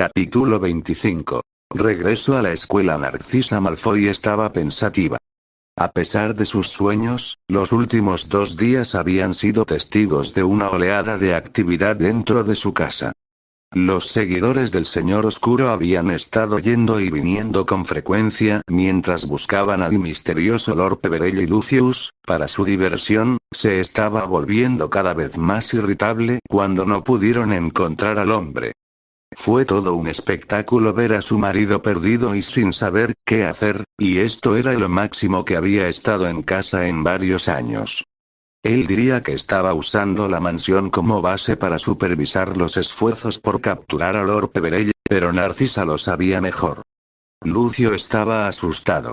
Capítulo 25. Regreso a la escuela. Narcisa Malfoy estaba pensativa. A pesar de sus sueños, los últimos 2 días habían sido testigos de una oleada de actividad dentro de su casa. Los seguidores del Señor Oscuro habían estado yendo y viniendo con frecuencia mientras buscaban al misterioso Lord Peverell, y Lucius, para su diversión, se estaba volviendo cada vez más irritable cuando no pudieron encontrar al hombre. Fue todo un espectáculo ver a su marido perdido y sin saber qué hacer, y esto era lo máximo que había estado en casa en varios años. Él diría que estaba usando la mansión como base para supervisar los esfuerzos por capturar a Lord Peverell, pero Narcisa lo sabía mejor. Lucio estaba asustado.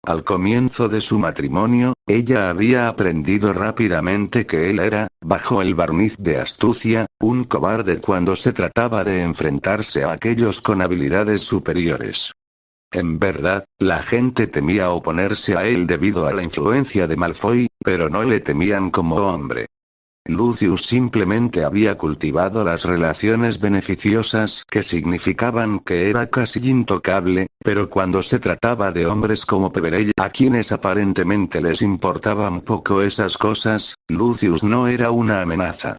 Al comienzo de su matrimonio, ella había aprendido rápidamente que él era, bajo el barniz de astucia, un cobarde cuando se trataba de enfrentarse a aquellos con habilidades superiores. En verdad, la gente temía oponerse a él debido a la influencia de Malfoy, pero no le temían como hombre. Lucius simplemente había cultivado las relaciones beneficiosas que significaban que era casi intocable, pero cuando se trataba de hombres como Peverell, a quienes aparentemente les importaban poco esas cosas, Lucius no era una amenaza.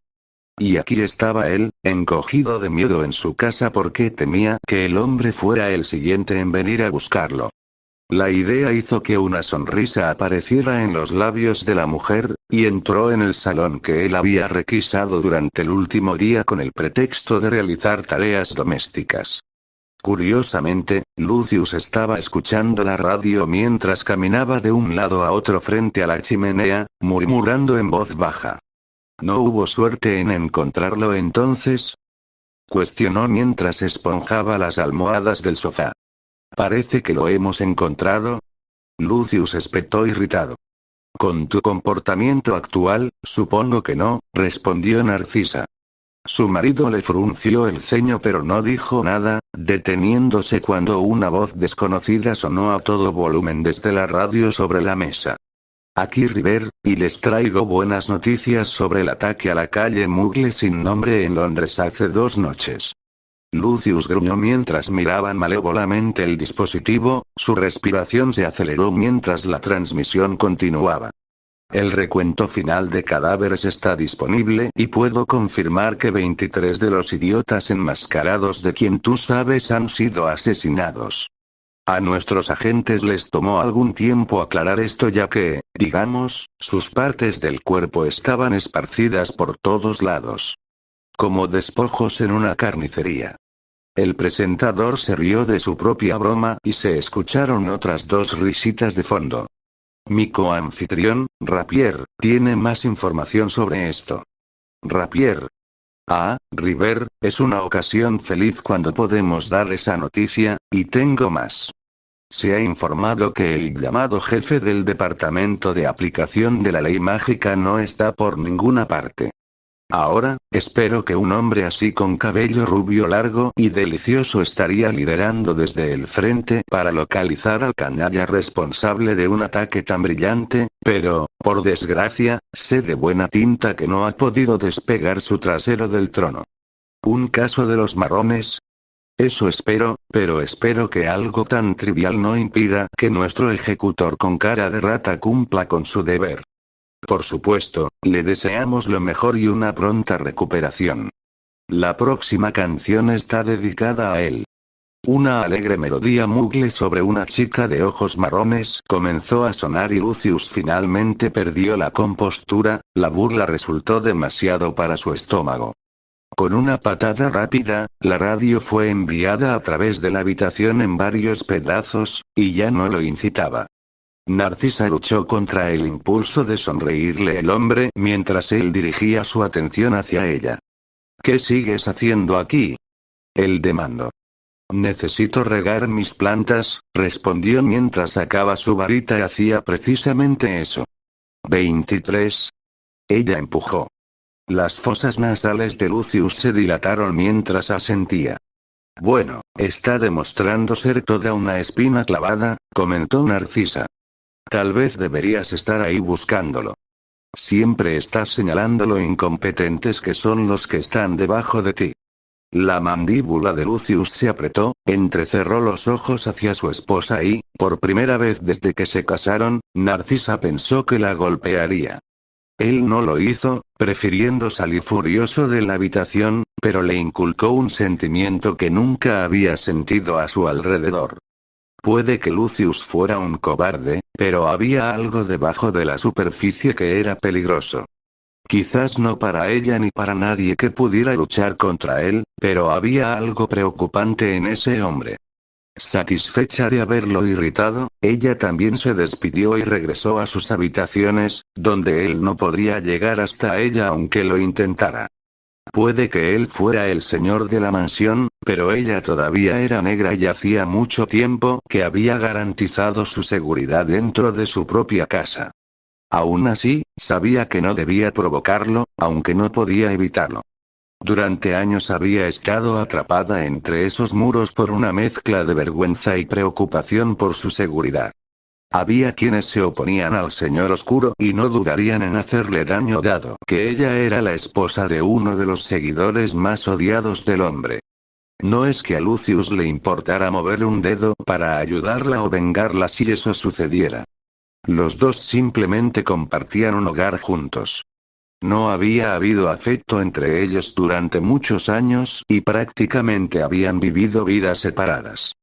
Y aquí estaba él, encogido de miedo en su casa porque temía que el hombre fuera el siguiente en venir a buscarlo. La idea hizo que una sonrisa apareciera en los labios de la mujer, y entró en el salón que él había requisado durante el último día con el pretexto de realizar tareas domésticas. Curiosamente, Lucius estaba escuchando la radio mientras caminaba de un lado a otro frente a la chimenea, murmurando en voz baja. ¿No hubo suerte en encontrarlo entonces?, cuestionó mientras esponjaba las almohadas del sofá. Parece que lo hemos encontrado. Lucius espetó irritado. Con tu comportamiento actual, supongo que no, respondió Narcisa. Su marido le frunció el ceño pero no dijo nada, deteniéndose cuando una voz desconocida sonó a todo volumen desde la radio sobre la mesa. Aquí River, y les traigo buenas noticias sobre el ataque a la calle Muggle sin nombre en Londres hace 2 noches. Lucius gruñó mientras miraban malévolamente el dispositivo, su respiración se aceleró mientras la transmisión continuaba. El recuento final de cadáveres está disponible y puedo confirmar que 23 de los idiotas enmascarados de quien tú sabes han sido asesinados. A nuestros agentes les tomó algún tiempo aclarar esto ya que, digamos, sus partes del cuerpo estaban esparcidas por todos lados. Como despojos en una carnicería. El presentador se rió de su propia broma y se escucharon otras 2 risitas de fondo. Mi coanfitrión, Rapier, tiene más información sobre esto. Rapier. Ah, River, es una ocasión feliz cuando podemos dar esa noticia, y tengo más. Se ha informado que el llamado jefe del Departamento de Aplicación de la Ley Mágica no está por ninguna parte. Ahora, espero que un hombre así con cabello rubio largo y delicioso estaría liderando desde el frente para localizar al canalla responsable de un ataque tan brillante, pero, por desgracia, sé de buena tinta que no ha podido despegar su trasero del trono. ¿Un caso de los marrones? Eso espero, pero espero que algo tan trivial no impida que nuestro ejecutor con cara de rata cumpla con su deber. Por supuesto, le deseamos lo mejor y una pronta recuperación. La próxima canción está dedicada a él. Una alegre melodía Muggle sobre una chica de ojos marrones comenzó a sonar y Lucius finalmente perdió la compostura, la burla resultó demasiado para su estómago. Con una patada rápida, la radio fue enviada a través de la habitación en varios pedazos, y ya no lo incitaba. Narcisa luchó contra el impulso de sonreírle el hombre mientras él dirigía su atención hacia ella. ¿Qué sigues haciendo aquí? Él demandó. Necesito regar mis plantas, respondió mientras sacaba su varita y hacía precisamente eso. 23. Ella empujó. Las fosas nasales de Lucius se dilataron mientras asentía. Bueno, está demostrando ser toda una espina clavada, comentó Narcisa. Tal vez deberías estar ahí buscándolo. Siempre estás señalando lo incompetentes que son los que están debajo de ti. La mandíbula de Lucius se apretó, entrecerró los ojos hacia su esposa y, por primera vez desde que se casaron, Narcisa pensó que la golpearía. Él no lo hizo, prefiriendo salir furioso de la habitación, pero le inculcó un sentimiento que nunca había sentido a su alrededor. Puede que Lucius fuera un cobarde, pero había algo debajo de la superficie que era peligroso. Quizás no para ella ni para nadie que pudiera luchar contra él, pero había algo preocupante en ese hombre. Satisfecha de haberlo irritado, ella también se despidió y regresó a sus habitaciones, donde él no podría llegar hasta ella aunque lo intentara. Puede que él fuera el señor de la mansión, pero ella todavía era negra y hacía mucho tiempo que había garantizado su seguridad dentro de su propia casa. Aún así, sabía que no debía provocarlo, aunque no podía evitarlo. Durante años había estado atrapada entre esos muros por una mezcla de vergüenza y preocupación por su seguridad. Había quienes se oponían al Señor Oscuro y no dudarían en hacerle daño dado que ella era la esposa de uno de los seguidores más odiados del hombre. No es que a Lucius le importara mover un dedo para ayudarla o vengarla si eso sucediera. Los dos simplemente compartían un hogar juntos. No había habido afecto entre ellos durante muchos años y prácticamente habían vivido vidas separadas.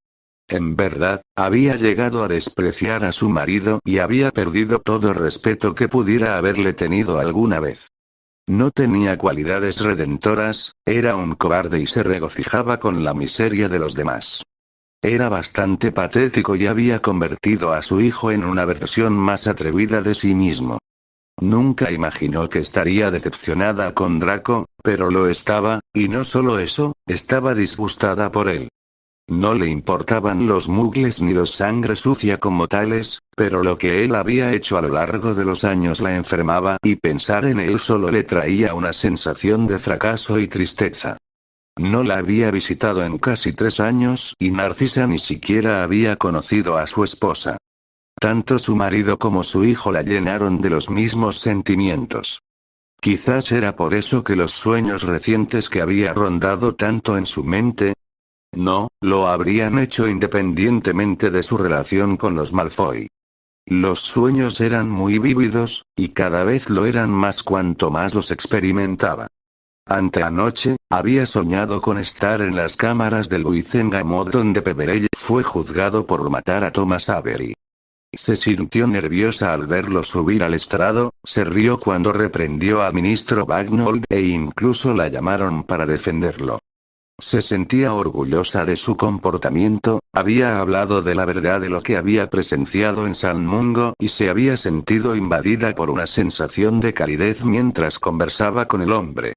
En verdad, había llegado a despreciar a su marido y había perdido todo respeto que pudiera haberle tenido alguna vez. No tenía cualidades redentoras, era un cobarde y se regocijaba con la miseria de los demás. Era bastante patético y había convertido a su hijo en una versión más atrevida de sí mismo. Nunca imaginó que estaría decepcionada con Draco, pero lo estaba, y no solo eso, estaba disgustada por él. No le importaban los mugles ni los sangre sucia como tales, pero lo que él había hecho a lo largo de los años la enfermaba y pensar en él solo le traía una sensación de fracaso y tristeza. No la había visitado en casi 3 años y Narcisa ni siquiera había conocido a su esposa. Tanto su marido como su hijo la llenaron de los mismos sentimientos. Quizás era por eso que los sueños recientes que había rondado tanto en su mente, no, lo habrían hecho independientemente de su relación con los Malfoy. Los sueños eran muy vívidos, y cada vez lo eran más cuanto más los experimentaba. Anteanoche, había soñado con estar en las cámaras del Wizengamot donde Peverell fue juzgado por matar a Thomas Avery. Se sintió nerviosa al verlo subir al estrado, se rió cuando reprendió a ministro Bagnold e incluso la llamaron para defenderlo. Se sentía orgullosa de su comportamiento, había hablado de la verdad de lo que había presenciado en San Mungo y se había sentido invadida por una sensación de calidez mientras conversaba con el hombre.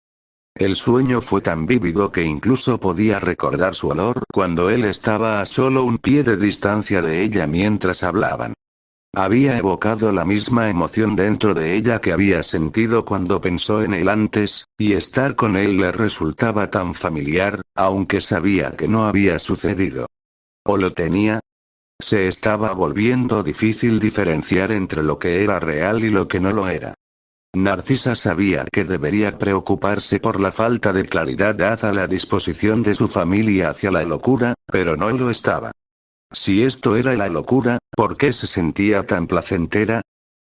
El sueño fue tan vívido que incluso podía recordar su olor cuando él estaba a solo un pie de distancia de ella mientras hablaban. Había evocado la misma emoción dentro de ella que había sentido cuando pensó en él antes, y estar con él le resultaba tan familiar, aunque sabía que no había sucedido. ¿O lo tenía? Se estaba volviendo difícil diferenciar entre lo que era real y lo que no lo era. Narcisa sabía que debería preocuparse por la falta de claridad dada la disposición de su familia hacia la locura, pero no lo estaba. Si esto era la locura, ¿por qué se sentía tan placentera?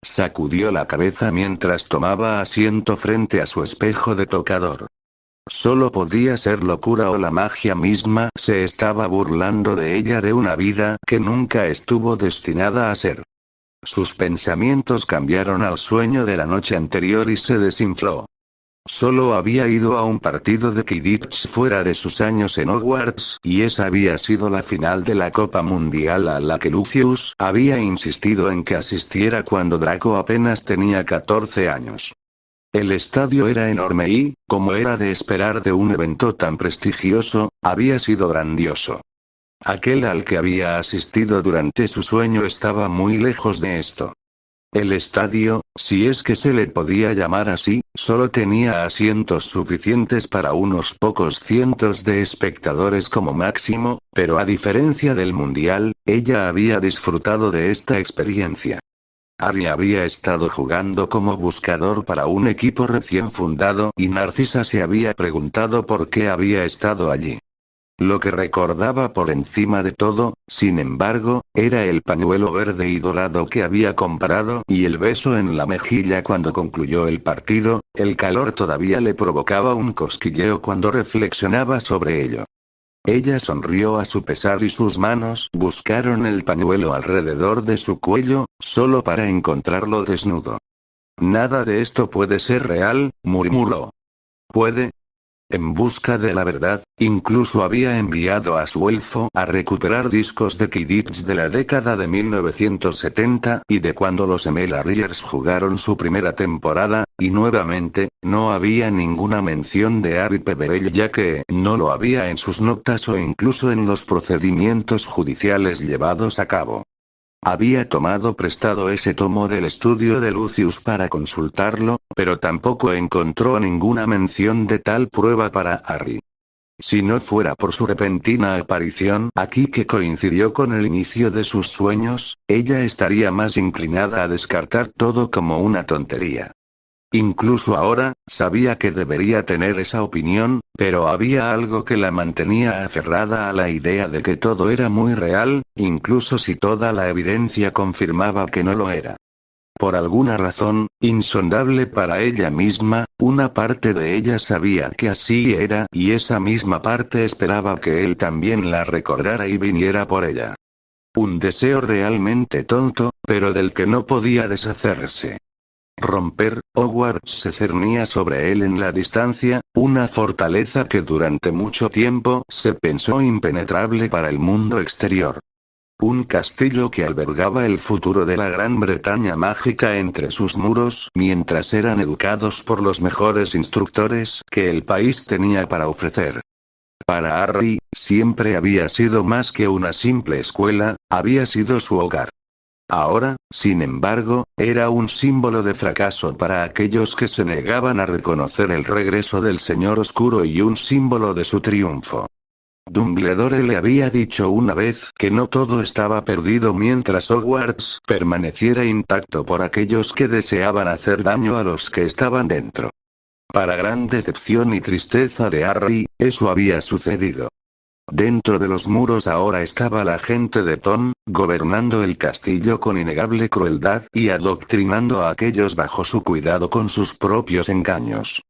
Sacudió la cabeza mientras tomaba asiento frente a su espejo de tocador. Solo podía ser locura o la magia misma se estaba burlando de ella de una vida que nunca estuvo destinada a ser. Sus pensamientos cambiaron al sueño de la noche anterior y se desinfló. Solo había ido a un partido de Quidditch fuera de sus años en Hogwarts y esa había sido la final de la Copa Mundial a la que Lucius había insistido en que asistiera cuando Draco apenas tenía 14 años. El estadio era enorme y, como era de esperar de un evento tan prestigioso, había sido grandioso. Aquel al que había asistido durante su sueño estaba muy lejos de esto. El estadio, si es que se le podía llamar así, solo tenía asientos suficientes para unos pocos cientos de espectadores como máximo, pero a diferencia del mundial, ella había disfrutado de esta experiencia. Harry había estado jugando como buscador para un equipo recién fundado y Narcisa se había preguntado por qué había estado allí. Lo que recordaba por encima de todo, sin embargo, era el pañuelo verde y dorado que había comprado y el beso en la mejilla cuando concluyó el partido. El calor todavía le provocaba un cosquilleo cuando reflexionaba sobre ello. Ella sonrió a su pesar y sus manos buscaron el pañuelo alrededor de su cuello, solo para encontrarlo desnudo. Nada de esto puede ser real, murmuró. ¿Puede? En busca de la verdad, incluso había enviado a su elfo a recuperar discos de Quidditch de la década de 1970 y de cuando los Emelariers jugaron su primera temporada, y nuevamente, no había ninguna mención de Harry Peverell ya que no lo había en sus notas o incluso en los procedimientos judiciales llevados a cabo. Había tomado prestado ese tomo del estudio de Lucius para consultarlo, pero tampoco encontró ninguna mención de tal prueba para Harry. Si no fuera por su repentina aparición aquí que coincidió con el inicio de sus sueños, ella estaría más inclinada a descartar todo como una tontería. Incluso ahora, sabía que debería tener esa opinión, pero había algo que la mantenía aferrada a la idea de que todo era muy real, incluso si toda la evidencia confirmaba que no lo era. Por alguna razón, insondable para ella misma, una parte de ella sabía que así era y esa misma parte esperaba que él también la recordara y viniera por ella. Un deseo realmente tonto, pero del que no podía deshacerse. Romper, Hogwarts se cernía sobre él en la distancia, una fortaleza que durante mucho tiempo se pensó impenetrable para el mundo exterior. Un castillo que albergaba el futuro de la Gran Bretaña mágica entre sus muros mientras eran educados por los mejores instructores que el país tenía para ofrecer. Para Harry, siempre había sido más que una simple escuela, había sido su hogar. Ahora, sin embargo, era un símbolo de fracaso para aquellos que se negaban a reconocer el regreso del Señor Oscuro y un símbolo de su triunfo. Dumbledore le había dicho una vez que no todo estaba perdido mientras Hogwarts permaneciera intacto por aquellos que deseaban hacer daño a los que estaban dentro. Para gran decepción y tristeza de Harry, eso había sucedido. Dentro de los muros ahora estaba la gente de Tom, gobernando el castillo con innegable crueldad y adoctrinando a aquellos bajo su cuidado con sus propios engaños.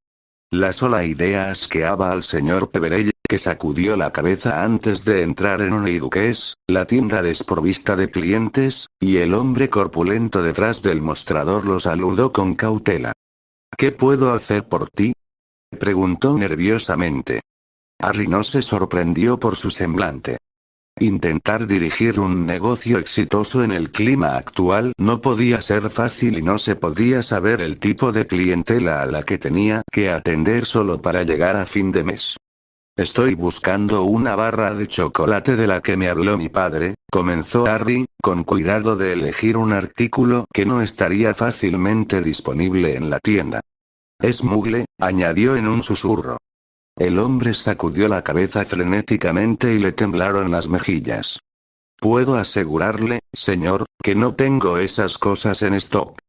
La sola idea asqueaba al señor Peverell, que sacudió la cabeza antes de entrar en Honeyduques, la tienda desprovista de clientes, y el hombre corpulento detrás del mostrador lo saludó con cautela. ¿Qué puedo hacer por ti?, preguntó nerviosamente. Harry no se sorprendió por su semblante. Intentar dirigir un negocio exitoso en el clima actual no podía ser fácil y no se podía saber el tipo de clientela a la que tenía que atender solo para llegar a fin de mes. Estoy buscando una barra de chocolate de la que me habló mi padre, comenzó Harry, con cuidado de elegir un artículo que no estaría fácilmente disponible en la tienda. Es Muggle, añadió en un susurro. El hombre sacudió la cabeza frenéticamente y le temblaron las mejillas. Puedo asegurarle, señor, que no tengo esas cosas en stock.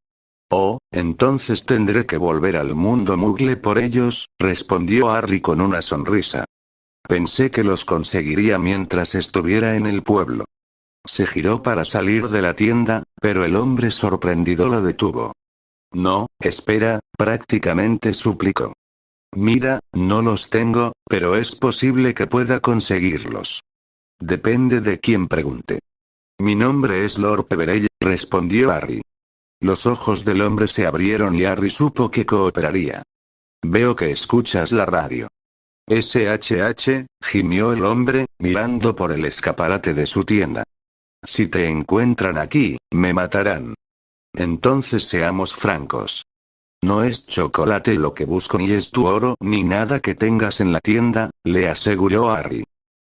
Oh, entonces tendré que volver al mundo Muggle por ellos, respondió Harry con una sonrisa. Pensé que los conseguiría mientras estuviera en el pueblo. Se giró para salir de la tienda, pero el hombre sorprendido lo detuvo. No, espera, prácticamente suplicó. Mira, no los tengo, pero es posible que pueda conseguirlos. Depende de quién pregunte. Mi nombre es Lord Peverell, respondió Harry. Los ojos del hombre se abrieron y Harry supo que cooperaría. Veo que escuchas la radio. SHH, gimió el hombre, mirando por el escaparate de su tienda. Si te encuentran aquí, me matarán. Entonces seamos francos. No es chocolate lo que busco ni es tu oro ni nada que tengas en la tienda, le aseguró Harry.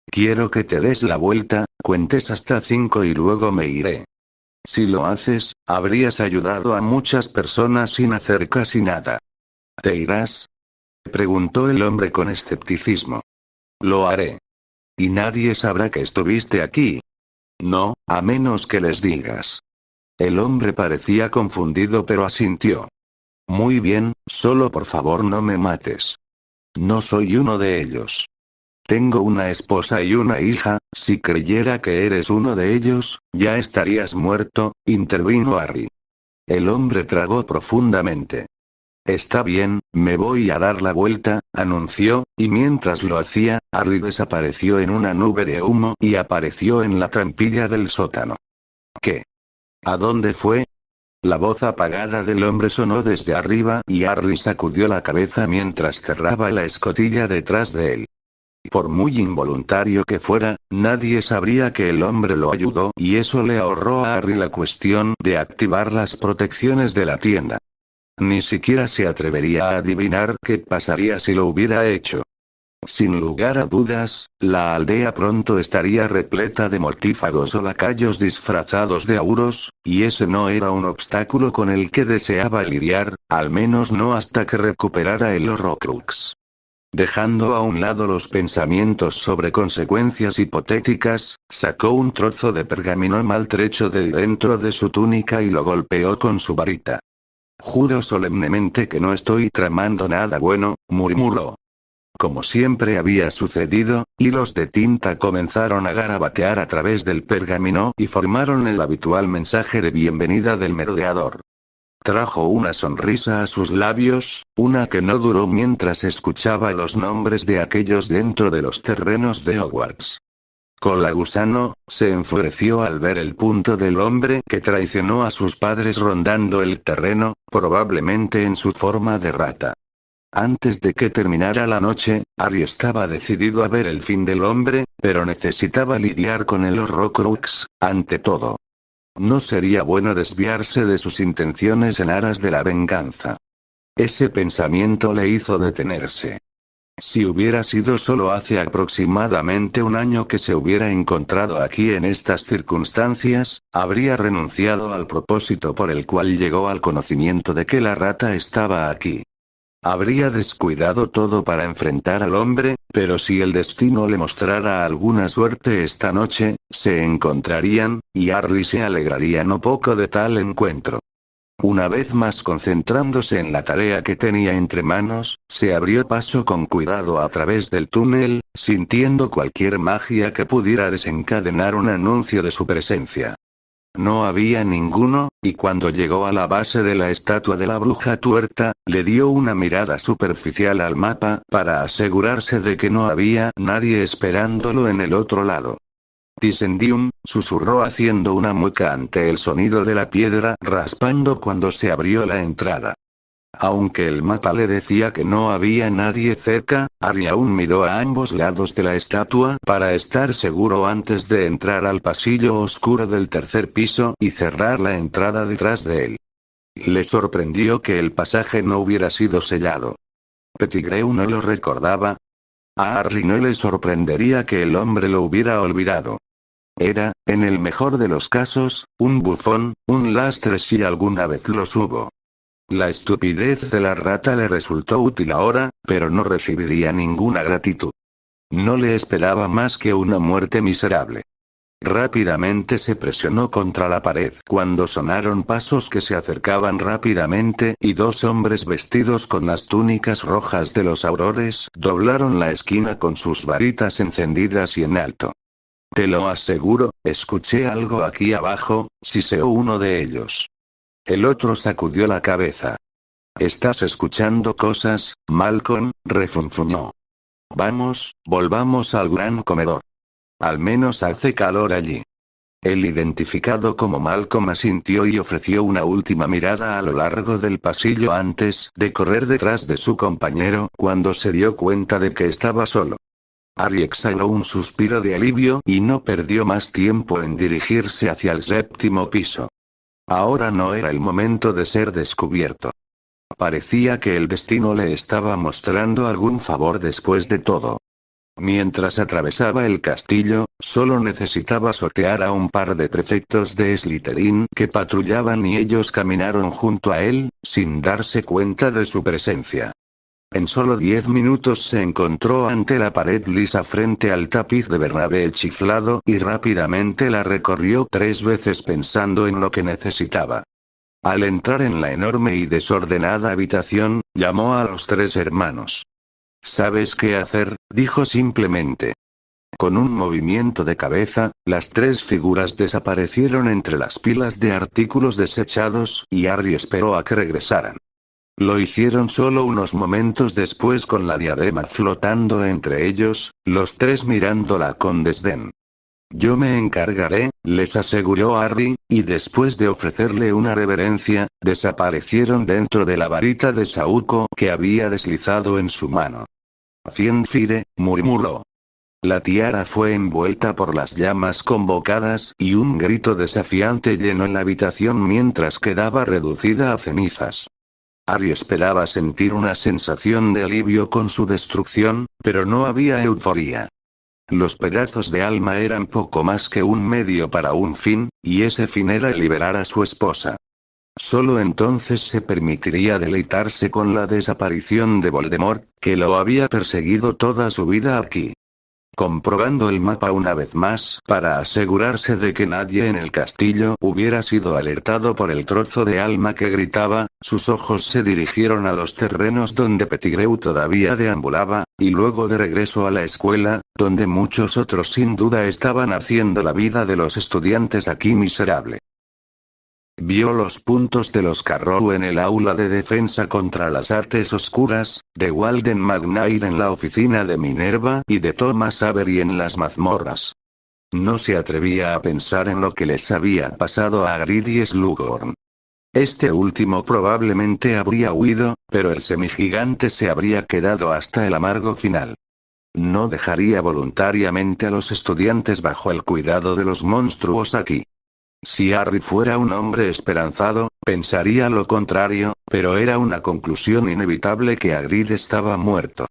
Quiero que te des la vuelta, cuentes hasta 5 y luego me iré. Si lo haces, habrías ayudado a muchas personas sin hacer casi nada. ¿Te irás?, preguntó el hombre con escepticismo. Lo haré. ¿Y nadie sabrá que estuviste aquí? No, a menos que les digas. El hombre parecía confundido pero asintió. Muy bien, solo por favor no me mates. No soy uno de ellos. Tengo una esposa y una hija, si creyera que eres uno de ellos, ya estarías muerto, intervino Harry. El hombre tragó profundamente. Está bien, me voy a dar la vuelta, anunció, y mientras lo hacía, Harry desapareció en una nube de humo y apareció en la trampilla del sótano. ¿Qué? ¿A dónde fue? La voz apagada del hombre sonó desde arriba y Harry sacudió la cabeza mientras cerraba la escotilla detrás de él. Por muy involuntario que fuera, nadie sabría que el hombre lo ayudó y eso le ahorró a Harry la cuestión de activar las protecciones de la tienda. Ni siquiera se atrevería a adivinar qué pasaría si lo hubiera hecho. Sin lugar a dudas, la aldea pronto estaría repleta de mortífagos o lacayos disfrazados de auros, y ese no era un obstáculo con el que deseaba lidiar, al menos no hasta que recuperara el Horrocrux. Dejando a un lado los pensamientos sobre consecuencias hipotéticas, sacó un trozo de pergamino maltrecho de dentro de su túnica y lo golpeó con su varita. Juro solemnemente que no estoy tramando nada bueno, murmuró. Como siempre había sucedido, hilos de tinta comenzaron a garabatear a través del pergamino y formaron el habitual mensaje de bienvenida del merodeador. Trajo una sonrisa a sus labios, una que no duró mientras escuchaba los nombres de aquellos dentro de los terrenos de Hogwarts. Cola Gusano, se enfureció al ver el punto del hombre que traicionó a sus padres rondando el terreno, probablemente en su forma de rata. Antes de que terminara la noche, Harry estaba decidido a ver el fin del hombre, pero necesitaba lidiar con el Horrocrux, ante todo. No sería bueno desviarse de sus intenciones en aras de la venganza. Ese pensamiento le hizo detenerse. Si hubiera sido solo hace aproximadamente un año que se hubiera encontrado aquí en estas circunstancias, habría renunciado al propósito por el cual llegó al conocimiento de que la rata estaba aquí. Habría descuidado todo para enfrentar al hombre, pero si el destino le mostrara alguna suerte esta noche, se encontrarían, y Harry se alegraría no poco de tal encuentro. Una vez más concentrándose en la tarea que tenía entre manos, se abrió paso con cuidado a través del túnel, sintiendo cualquier magia que pudiera desencadenar un anuncio de su presencia. No había ninguno, y cuando llegó a la base de la estatua de la bruja tuerta, le dio una mirada superficial al mapa para asegurarse de que no había nadie esperándolo en el otro lado. Disendium, susurró haciendo una mueca ante el sonido de la piedra raspando cuando se abrió la entrada. Aunque el mapa le decía que no había nadie cerca, Harry aún miró a ambos lados de la estatua para estar seguro antes de entrar al pasillo oscuro del tercer piso y cerrar la entrada detrás de él. Le sorprendió que el pasaje no hubiera sido sellado. Pettigrew no lo recordaba. A Harry no le sorprendería que el hombre lo hubiera olvidado. Era, en el mejor de los casos, un bufón, un lastre si alguna vez los hubo. La estupidez de la rata le resultó útil ahora, pero no recibiría ninguna gratitud. No le esperaba más que una muerte miserable. Rápidamente se presionó contra la pared cuando sonaron pasos que se acercaban rápidamente y dos hombres vestidos con las túnicas rojas de los aurores doblaron la esquina con sus varitas encendidas y en alto. Te lo aseguro, escuché algo aquí abajo, siseó uno de ellos. El otro sacudió la cabeza. ¿Estás escuchando cosas, Malcolm?, refunfuñó. Vamos, volvamos al gran comedor. Al menos hace calor allí. El identificado como Malcolm asintió y ofreció una última mirada a lo largo del pasillo antes de correr detrás de su compañero cuando se dio cuenta de que estaba solo. Harry exhaló un suspiro de alivio y no perdió más tiempo en dirigirse hacia el séptimo piso. Ahora no era el momento de ser descubierto. Parecía que el destino le estaba mostrando algún favor después de todo. Mientras atravesaba el castillo, solo necesitaba sortear a un par de prefectos de Slytherin que patrullaban y ellos caminaron junto a él, sin darse cuenta de su presencia. En solo 10 minutos se encontró ante la pared lisa frente al tapiz de Bernabé chiflado y rápidamente la recorrió 3 veces pensando en lo que necesitaba. Al entrar en la enorme y desordenada habitación, llamó a los 3 hermanos. ¿Sabes qué hacer?, dijo simplemente. Con un movimiento de cabeza, las 3 figuras desaparecieron entre las pilas de artículos desechados y Harry esperó a que regresaran. Lo hicieron solo unos momentos después con la diadema flotando entre ellos, los 3 mirándola con desdén. Yo me encargaré, les aseguró Harry, y después de ofrecerle una reverencia, desaparecieron dentro de la varita de saúco que había deslizado en su mano. Fiendfire, murmuró. La tiara fue envuelta por las llamas convocadas y un grito desafiante llenó la habitación mientras quedaba reducida a cenizas. Harry esperaba sentir una sensación de alivio con su destrucción, pero no había euforia. Los pedazos de alma eran poco más que un medio para un fin, y ese fin era liberar a su esposa. Solo entonces se permitiría deleitarse con la desaparición de Voldemort, que lo había perseguido toda su vida aquí. Comprobando el mapa una vez más para asegurarse de que nadie en el castillo hubiera sido alertado por el trozo de alma que gritaba, sus ojos se dirigieron a los terrenos donde Pettigrew todavía deambulaba, y luego de regreso a la escuela, donde muchos otros sin duda estaban haciendo la vida de los estudiantes aquí miserable. Vio los puntos de los Carrow en el aula de defensa contra las artes oscuras, de Walden McNair en la oficina de Minerva y de Thomas Avery en las mazmorras. No se atrevía a pensar en lo que les había pasado a Hagrid y Slughorn. Este último probablemente habría huido, pero el semigigante se habría quedado hasta el amargo final. No dejaría voluntariamente a los estudiantes bajo el cuidado de los monstruos aquí. Si Harry fuera un hombre esperanzado, pensaría lo contrario, pero era una conclusión inevitable que Hagrid estaba muerto.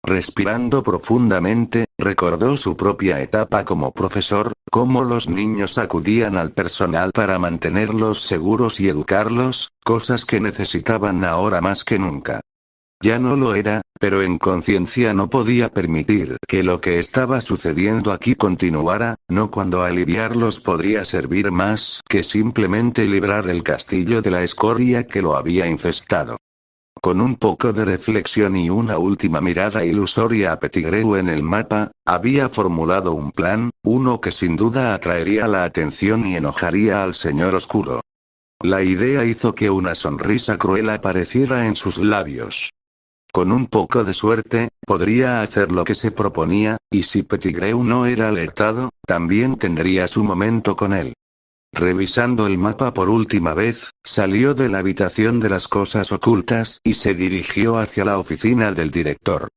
Respirando profundamente, recordó su propia etapa como profesor, cómo los niños acudían al personal para mantenerlos seguros y educarlos, cosas que necesitaban ahora más que nunca. Ya no lo era, pero en conciencia no podía permitir que lo que estaba sucediendo aquí continuara, no cuando aliviarlos podría servir más que simplemente librar el castillo de la escoria que lo había infestado. Con un poco de reflexión y una última mirada ilusoria a Pettigrew en el mapa, había formulado un plan, uno que sin duda atraería la atención y enojaría al Señor Oscuro. La idea hizo que una sonrisa cruel apareciera en sus labios. Con un poco de suerte, podría hacer lo que se proponía, y si Pettigrew no era alertado, también tendría su momento con él. Revisando el mapa por última vez, salió de la habitación de las cosas ocultas y se dirigió hacia la oficina del director.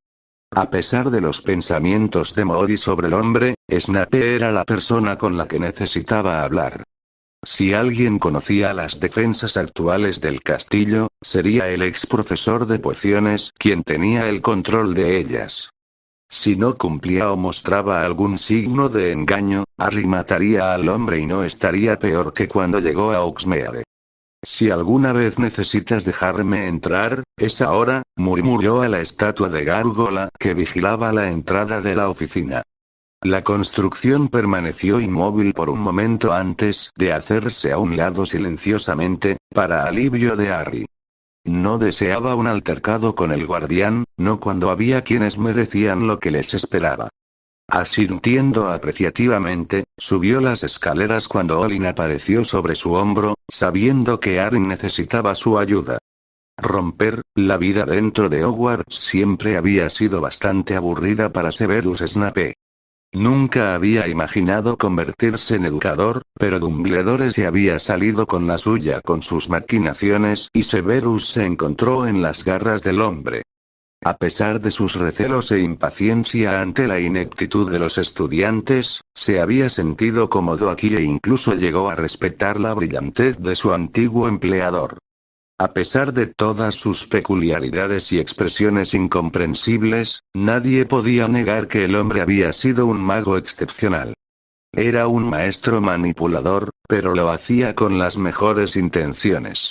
A pesar de los pensamientos de Moody sobre el hombre, Snape era la persona con la que necesitaba hablar. Si alguien conocía las defensas actuales del castillo, sería el ex profesor de pociones quien tenía el control de ellas. Si no cumplía o mostraba algún signo de engaño, Harry mataría al hombre y no estaría peor que cuando llegó a Hogsmeade. Si alguna vez necesitas dejarme entrar, es ahora, murmuró a la estatua de gárgola que vigilaba la entrada de la oficina. La construcción permaneció inmóvil por un momento antes de hacerse a un lado silenciosamente, para alivio de Harry. No deseaba un altercado con el guardián, no cuando había quienes merecían lo que les esperaba. Asintiendo apreciativamente, subió las escaleras cuando Olin apareció sobre su hombro, sabiendo que Harry necesitaba su ayuda. Romper la vida dentro de Hogwarts siempre había sido bastante aburrida para Severus Snape. Nunca había imaginado convertirse en educador, pero Dumbledore se había salido con la suya con sus maquinaciones y Severus se encontró en las garras del hombre. A pesar de sus recelos e impaciencia ante la ineptitud de los estudiantes, se había sentido cómodo aquí e incluso llegó a respetar la brillantez de su antiguo empleador. A pesar de todas sus peculiaridades y expresiones incomprensibles, nadie podía negar que el hombre había sido un mago excepcional. Era un maestro manipulador, pero lo hacía con las mejores intenciones.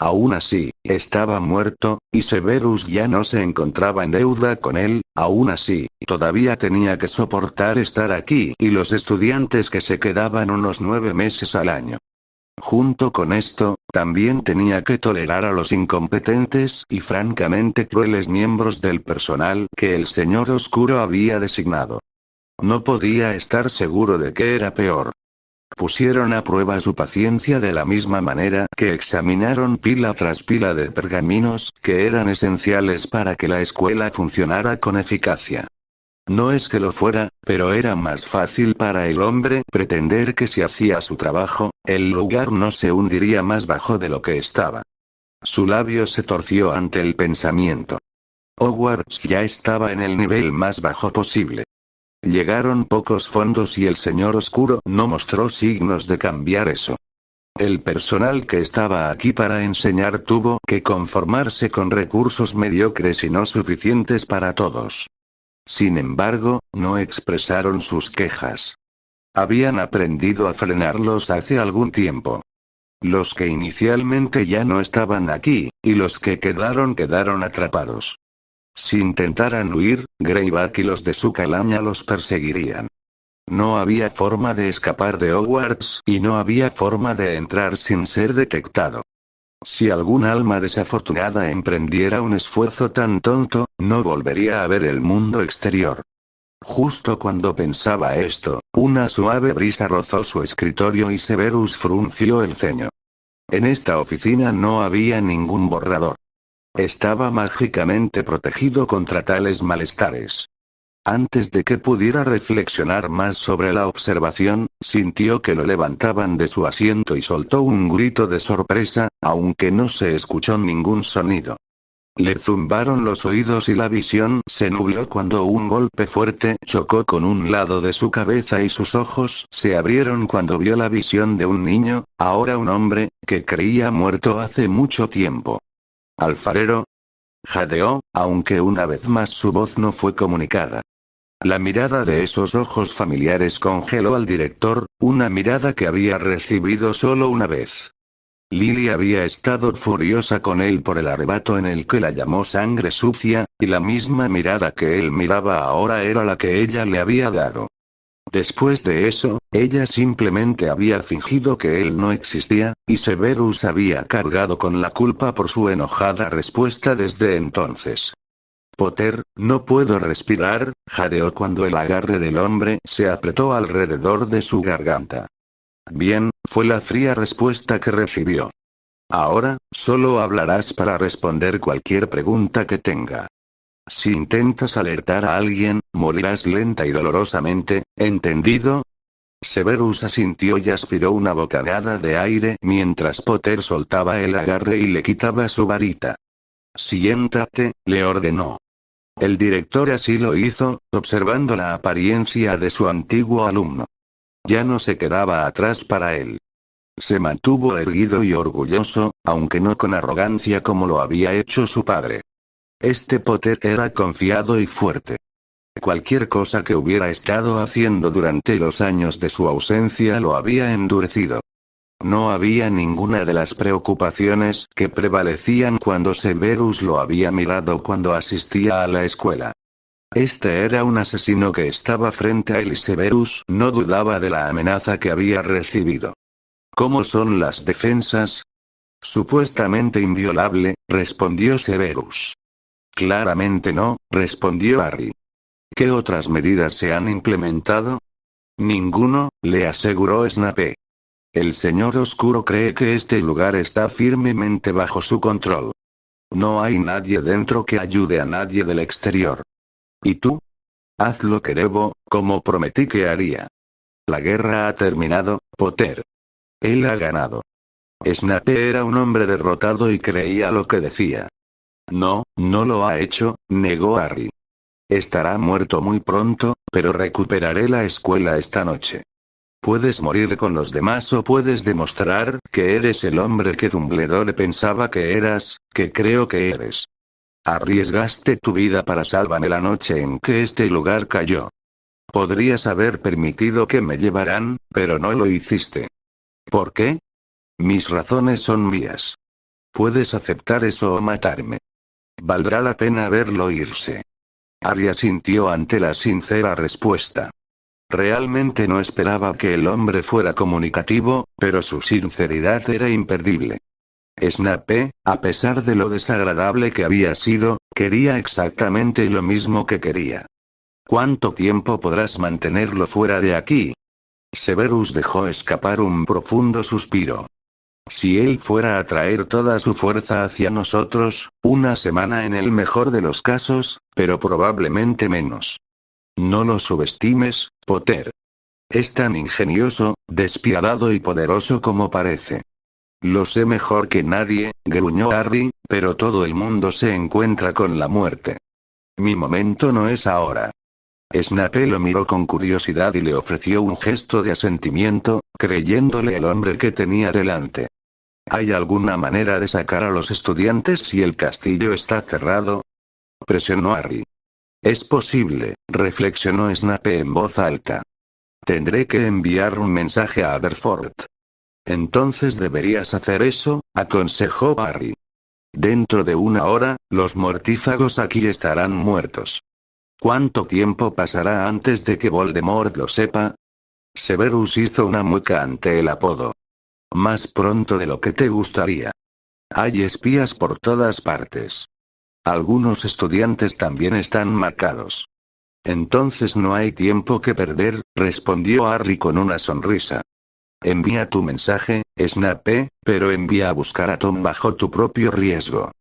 Aún así, estaba muerto, y Severus ya no se encontraba en deuda con él. Aún así, todavía tenía que soportar estar aquí y los estudiantes que se quedaban unos 9 meses al año. Junto con esto, también tenía que tolerar a los incompetentes y francamente crueles miembros del personal que el Señor Oscuro había designado. No podía estar seguro de qué era peor. Pusieron a prueba su paciencia de la misma manera que examinaron pila tras pila de pergaminos que eran esenciales para que la escuela funcionara con eficacia. No es que lo fuera, pero era más fácil para el hombre pretender que si hacía su trabajo, el lugar no se hundiría más bajo de lo que estaba. Su labio se torció ante el pensamiento. Hogwarts ya estaba en el nivel más bajo posible. Llegaron pocos fondos y el Señor Oscuro no mostró signos de cambiar eso. El personal que estaba aquí para enseñar tuvo que conformarse con recursos mediocres y no suficientes para todos. Sin embargo, no expresaron sus quejas. Habían aprendido a frenarlos hace algún tiempo. Los que inicialmente ya no estaban aquí, y los que quedaron atrapados. Si intentaran huir, Greyback y los de su calaña los perseguirían. No había forma de escapar de Hogwarts y no había forma de entrar sin ser detectado. Si algún alma desafortunada emprendiera un esfuerzo tan tonto, no volvería a ver el mundo exterior. Justo cuando pensaba esto, una suave brisa rozó su escritorio y Severus frunció el ceño. En esta oficina no había ningún borrador. Estaba mágicamente protegido contra tales malestares. Antes de que pudiera reflexionar más sobre la observación, sintió que lo levantaban de su asiento y soltó un grito de sorpresa, aunque no se escuchó ningún sonido. Le zumbaron los oídos y la visión se nubló cuando un golpe fuerte chocó con un lado de su cabeza y sus ojos se abrieron cuando vio la visión de un niño, ahora un hombre, que creía muerto hace mucho tiempo. «Alfarero», jadeó, aunque una vez más su voz no fue comunicada. La mirada de esos ojos familiares congeló al director, una mirada que había recibido solo una vez. Lily había estado furiosa con él por el arrebato en el que la llamó sangre sucia, y la misma mirada que él miraba ahora era la que ella le había dado. Después de eso, ella simplemente había fingido que él no existía, y Severus había cargado con la culpa por su enojada respuesta desde entonces. Potter, no puedo respirar, jadeó cuando el agarre del hombre se apretó alrededor de su garganta. Bien, fue la fría respuesta que recibió. Ahora, solo hablarás para responder cualquier pregunta que tenga. Si intentas alertar a alguien, morirás lenta y dolorosamente, ¿entendido? Severus asintió y aspiró una bocanada de aire mientras Potter soltaba el agarre y le quitaba su varita. Siéntate, le ordenó. El director así lo hizo, observando la apariencia de su antiguo alumno. Ya no se quedaba atrás para él. Se mantuvo erguido y orgulloso, aunque no con arrogancia como lo había hecho su padre. Este Potter era confiado y fuerte. Cualquier cosa que hubiera estado haciendo durante los años de su ausencia lo había endurecido. No había ninguna de las preocupaciones que prevalecían cuando Severus lo había mirado cuando asistía a la escuela. Este era un asesino que estaba frente a él y Severus no dudaba de la amenaza que había recibido. ¿Cómo son las defensas? Supuestamente inviolable, respondió Severus. Claramente no, respondió Harry. ¿Qué otras medidas se han implementado? Ninguno, le aseguró Snape. El Señor Oscuro cree que este lugar está firmemente bajo su control. No hay nadie dentro que ayude a nadie del exterior. ¿Y tú? Haz lo que debo, como prometí que haría. La guerra ha terminado, Potter. Él ha ganado. Snape era un hombre derrotado y creía lo que decía. No, no lo ha hecho, negó Harry. Estará muerto muy pronto, pero recuperaré la escuela esta noche. Puedes morir con los demás o puedes demostrar que eres el hombre que Dumbledore pensaba que eras, que creo que eres. Arriesgaste tu vida para salvarme la noche en que este lugar cayó. Podrías haber permitido que me llevaran, pero no lo hiciste. ¿Por qué? Mis razones son mías. Puedes aceptar eso o matarme. Valdrá la pena verlo irse. Harry asintió ante la sincera respuesta. Realmente no esperaba que el hombre fuera comunicativo, pero su sinceridad era imperdible. Snape, a pesar de lo desagradable que había sido, quería exactamente lo mismo que quería. ¿Cuánto tiempo podrás mantenerlo fuera de aquí? Severus dejó escapar un profundo suspiro. Si él fuera a traer toda su fuerza hacia nosotros, una semana en el mejor de los casos, pero probablemente menos. No lo subestimes, Potter. Es tan ingenioso, despiadado y poderoso como parece. Lo sé mejor que nadie, gruñó Harry, pero todo el mundo se encuentra con la muerte. Mi momento no es ahora. Snape lo miró con curiosidad y le ofreció un gesto de asentimiento, creyéndole el hombre que tenía delante. ¿Hay alguna manera de sacar a los estudiantes si el castillo está cerrado? Presionó Harry. Es posible, reflexionó Snape en voz alta. Tendré que enviar un mensaje a Aberforth. Entonces deberías hacer eso, aconsejó Harry. Dentro de una hora, los mortífagos aquí estarán muertos. ¿Cuánto tiempo pasará antes de que Voldemort lo sepa? Severus hizo una mueca ante el apodo. Más pronto de lo que te gustaría. Hay espías por todas partes. Algunos estudiantes también están marcados. Entonces no hay tiempo que perder, respondió Harry con una sonrisa. Envía tu mensaje, Snape, pero envía a buscar a Tom bajo tu propio riesgo.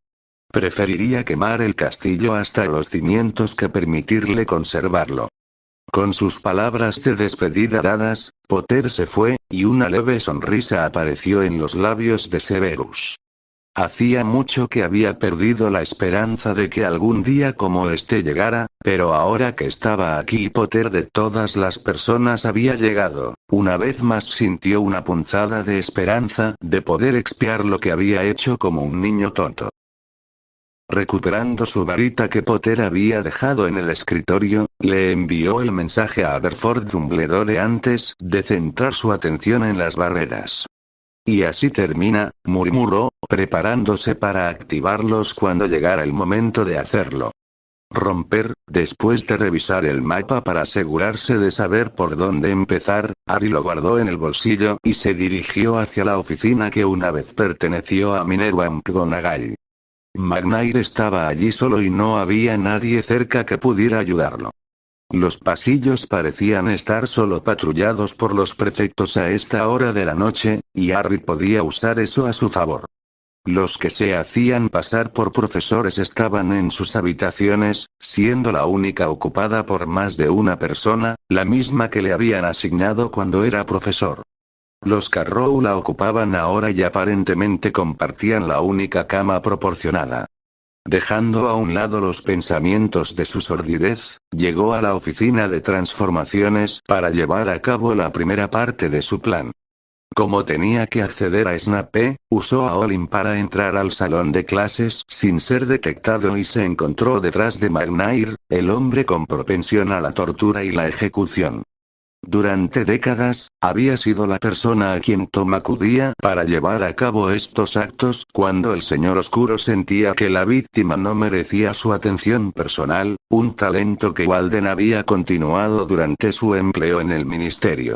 Preferiría quemar el castillo hasta los cimientos que permitirle conservarlo. Con sus palabras de despedida dadas, Potter se fue, y una leve sonrisa apareció en los labios de Severus. Hacía mucho que había perdido la esperanza de que algún día como este llegara, pero ahora que estaba aquí Potter de todas las personas había llegado, una vez más sintió una punzada de esperanza de poder expiar lo que había hecho como un niño tonto. Recuperando su varita que Potter había dejado en el escritorio, le envió el mensaje a Aberforth Dumbledore antes de centrar su atención en las barreras. Y así termina, murmuró, preparándose para activarlos cuando llegara el momento de hacerlo. Romper, después de revisar el mapa para asegurarse de saber por dónde empezar, Harry lo guardó en el bolsillo y se dirigió hacia la oficina que una vez perteneció a Minerva McGonagall. McNair estaba allí solo y no había nadie cerca que pudiera ayudarlo. Los pasillos parecían estar solo patrullados por los prefectos a esta hora de la noche, y Harry podía usar eso a su favor. Los que se hacían pasar por profesores estaban en sus habitaciones, siendo la única ocupada por más de una persona, la misma que le habían asignado cuando era profesor. Los Carrow la ocupaban ahora y aparentemente compartían la única cama proporcionada. Dejando a un lado los pensamientos de su sordidez, llegó a la oficina de transformaciones para llevar a cabo la primera parte de su plan. Como tenía que acceder a Snape, usó a Olin para entrar al salón de clases sin ser detectado y se encontró detrás de McNair, el hombre con propensión a la tortura y la ejecución. Durante décadas, había sido la persona a quien Tom acudía para llevar a cabo estos actos cuando el Señor Oscuro sentía que la víctima no merecía su atención personal, un talento que Walden había continuado durante su empleo en el ministerio.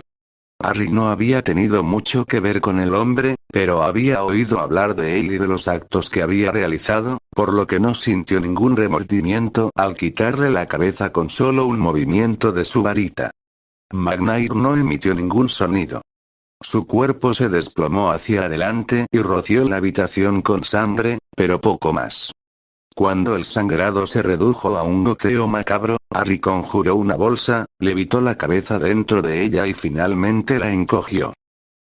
Harry no había tenido mucho que ver con el hombre, pero había oído hablar de él y de los actos que había realizado, por lo que no sintió ningún remordimiento al quitarle la cabeza con solo un movimiento de su varita. McNair no emitió ningún sonido. Su cuerpo se desplomó hacia adelante y roció la habitación con sangre, pero poco más. Cuando el sangrado se redujo a un goteo macabro, Harry conjuró una bolsa, levitó la cabeza dentro de ella y finalmente la encogió.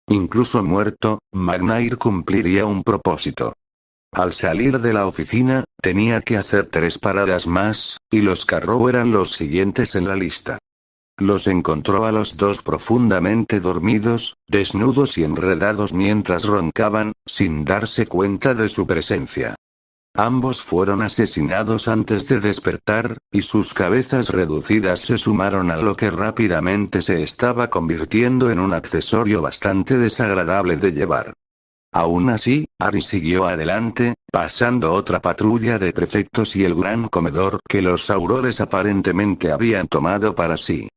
Incluso muerto, McNair cumpliría un propósito. Al salir de la oficina, tenía que hacer 3 paradas más, y los Carrow eran los siguientes en la lista. Los encontró a los dos profundamente dormidos, desnudos y enredados mientras roncaban, sin darse cuenta de su presencia. Ambos fueron asesinados antes de despertar, y sus cabezas reducidas se sumaron a lo que rápidamente se estaba convirtiendo en un accesorio bastante desagradable de llevar. Aún así, Harry siguió adelante, pasando otra patrulla de prefectos y el gran comedor que los aurores aparentemente habían tomado para sí.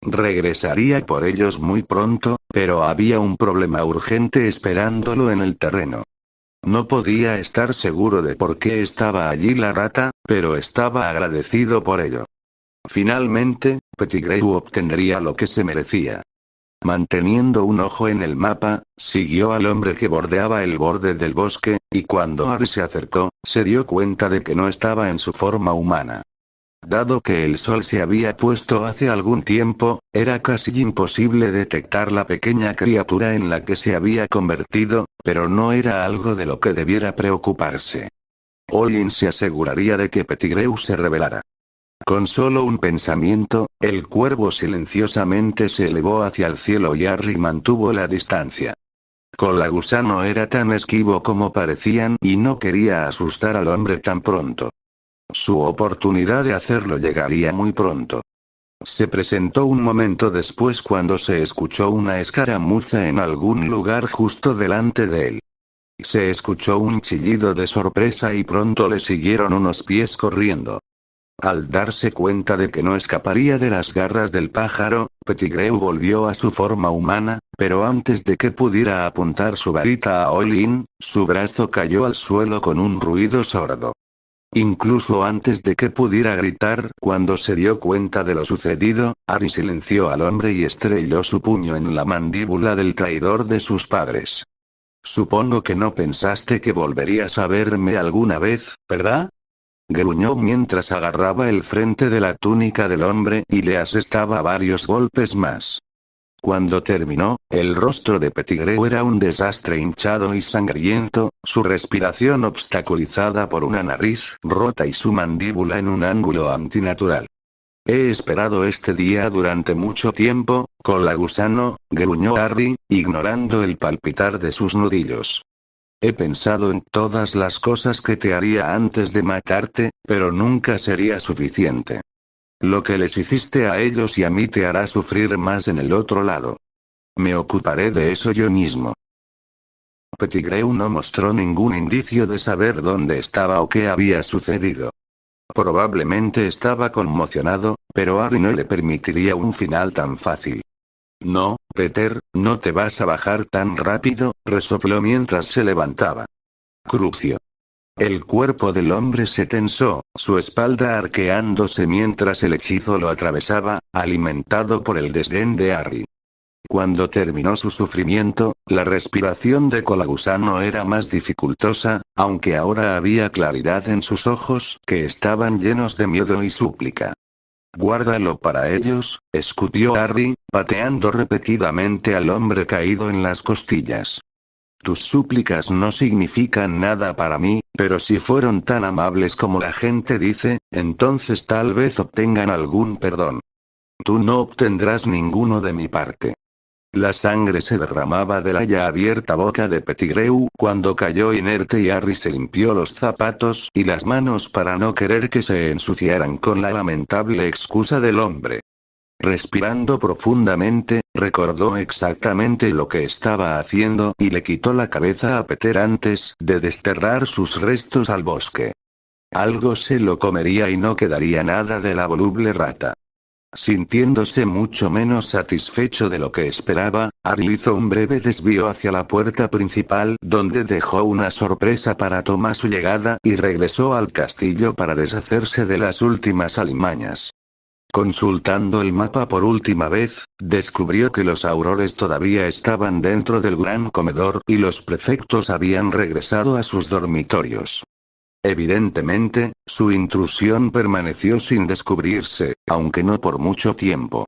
Regresaría por ellos muy pronto, pero había un problema urgente esperándolo en el terreno. No podía estar seguro de por qué estaba allí la rata, pero estaba agradecido por ello. Finalmente, Pettigrew obtendría lo que se merecía. Manteniendo un ojo en el mapa, siguió al hombre que bordeaba el borde del bosque, y cuando Harry se acercó, se dio cuenta de que no estaba en su forma humana. Dado que el sol se había puesto hace algún tiempo, era casi imposible detectar la pequeña criatura en la que se había convertido, pero no era algo de lo que debiera preocuparse. Olin se aseguraría de que Pettigrew se revelara. Con solo un pensamiento, el cuervo silenciosamente se elevó hacia el cielo y Harry mantuvo la distancia. Colagusano era tan esquivo como parecían y no quería asustar al hombre tan pronto. Su oportunidad de hacerlo llegaría muy pronto. Se presentó un momento después cuando se escuchó una escaramuza en algún lugar justo delante de él. Se escuchó un chillido de sorpresa y pronto le siguieron unos pies corriendo. Al darse cuenta de que no escaparía de las garras del pájaro, Pettigrew volvió a su forma humana, pero antes de que pudiera apuntar su varita a Olin, su brazo cayó al suelo con un ruido sordo. Incluso antes de que pudiera gritar, cuando se dio cuenta de lo sucedido, Harry silenció al hombre y estrelló su puño en la mandíbula del traidor de sus padres. Supongo que no pensaste que volverías a verme alguna vez, ¿verdad? Gruñó mientras agarraba el frente de la túnica del hombre y le asestaba varios golpes más. Cuando terminó, el rostro de Pettigrew era un desastre hinchado y sangriento, su respiración obstaculizada por una nariz rota y su mandíbula en un ángulo antinatural. He esperado este día durante mucho tiempo, colagusano, gruñó Harry, ignorando el palpitar de sus nudillos. He pensado en todas las cosas que te haría antes de matarte, pero nunca sería suficiente. Lo que les hiciste a ellos y a mí te hará sufrir más en el otro lado. Me ocuparé de eso yo mismo. Pettigrew no mostró ningún indicio de saber dónde estaba o qué había sucedido. Probablemente estaba conmocionado, pero Harry no le permitiría un final tan fácil. No, Peter, no te vas a bajar tan rápido, resopló mientras se levantaba. Crucio. El cuerpo del hombre se tensó, su espalda arqueándose mientras el hechizo lo atravesaba, alimentado por el desdén de Harry. Cuando terminó su sufrimiento, la respiración de Colagusano era más dificultosa, aunque ahora había claridad en sus ojos, que estaban llenos de miedo y súplica. Guárdalo para ellos, escupió Harry, pateando repetidamente al hombre caído en las costillas. Tus súplicas no significan nada para mí, pero si fueron tan amables como la gente dice, entonces tal vez obtengan algún perdón. Tú no obtendrás ninguno de mi parte. La sangre se derramaba de la ya abierta boca de Pettigrew cuando cayó inerte y Harry se limpió los zapatos y las manos para no querer que se ensuciaran con la lamentable excusa del hombre. Respirando profundamente, recordó exactamente lo que estaba haciendo y le quitó la cabeza a Peter antes de desterrar sus restos al bosque. Algo se lo comería y no quedaría nada de la voluble rata. Sintiéndose mucho menos satisfecho de lo que esperaba, Harry hizo un breve desvío hacia la puerta principal donde dejó una sorpresa para Tom su llegada y regresó al castillo para deshacerse de las últimas alimañas. Consultando el mapa por última vez, descubrió que los aurores todavía estaban dentro del gran comedor y los prefectos habían regresado a sus dormitorios. Evidentemente, su intrusión permaneció sin descubrirse, aunque no por mucho tiempo.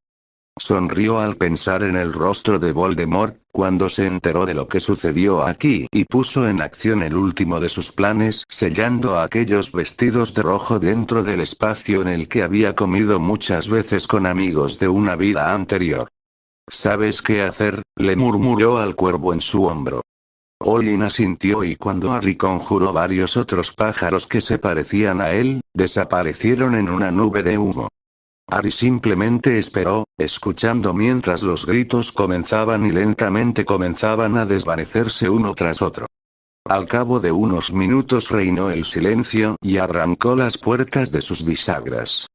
Sonrió al pensar en el rostro de Voldemort, cuando se enteró de lo que sucedió aquí y puso en acción el último de sus planes, sellando a aquellos vestidos de rojo dentro del espacio en el que había comido muchas veces con amigos de una vida anterior. ¿Sabes qué hacer?, le murmuró al cuervo en su hombro. Olin asintió y cuando Harry conjuró varios otros pájaros que se parecían a él, desaparecieron en una nube de humo. Harry simplemente esperó, escuchando mientras los gritos comenzaban y lentamente comenzaban a desvanecerse uno tras otro. Al cabo de unos minutos reinó el silencio y arrancó las puertas de sus bisagras.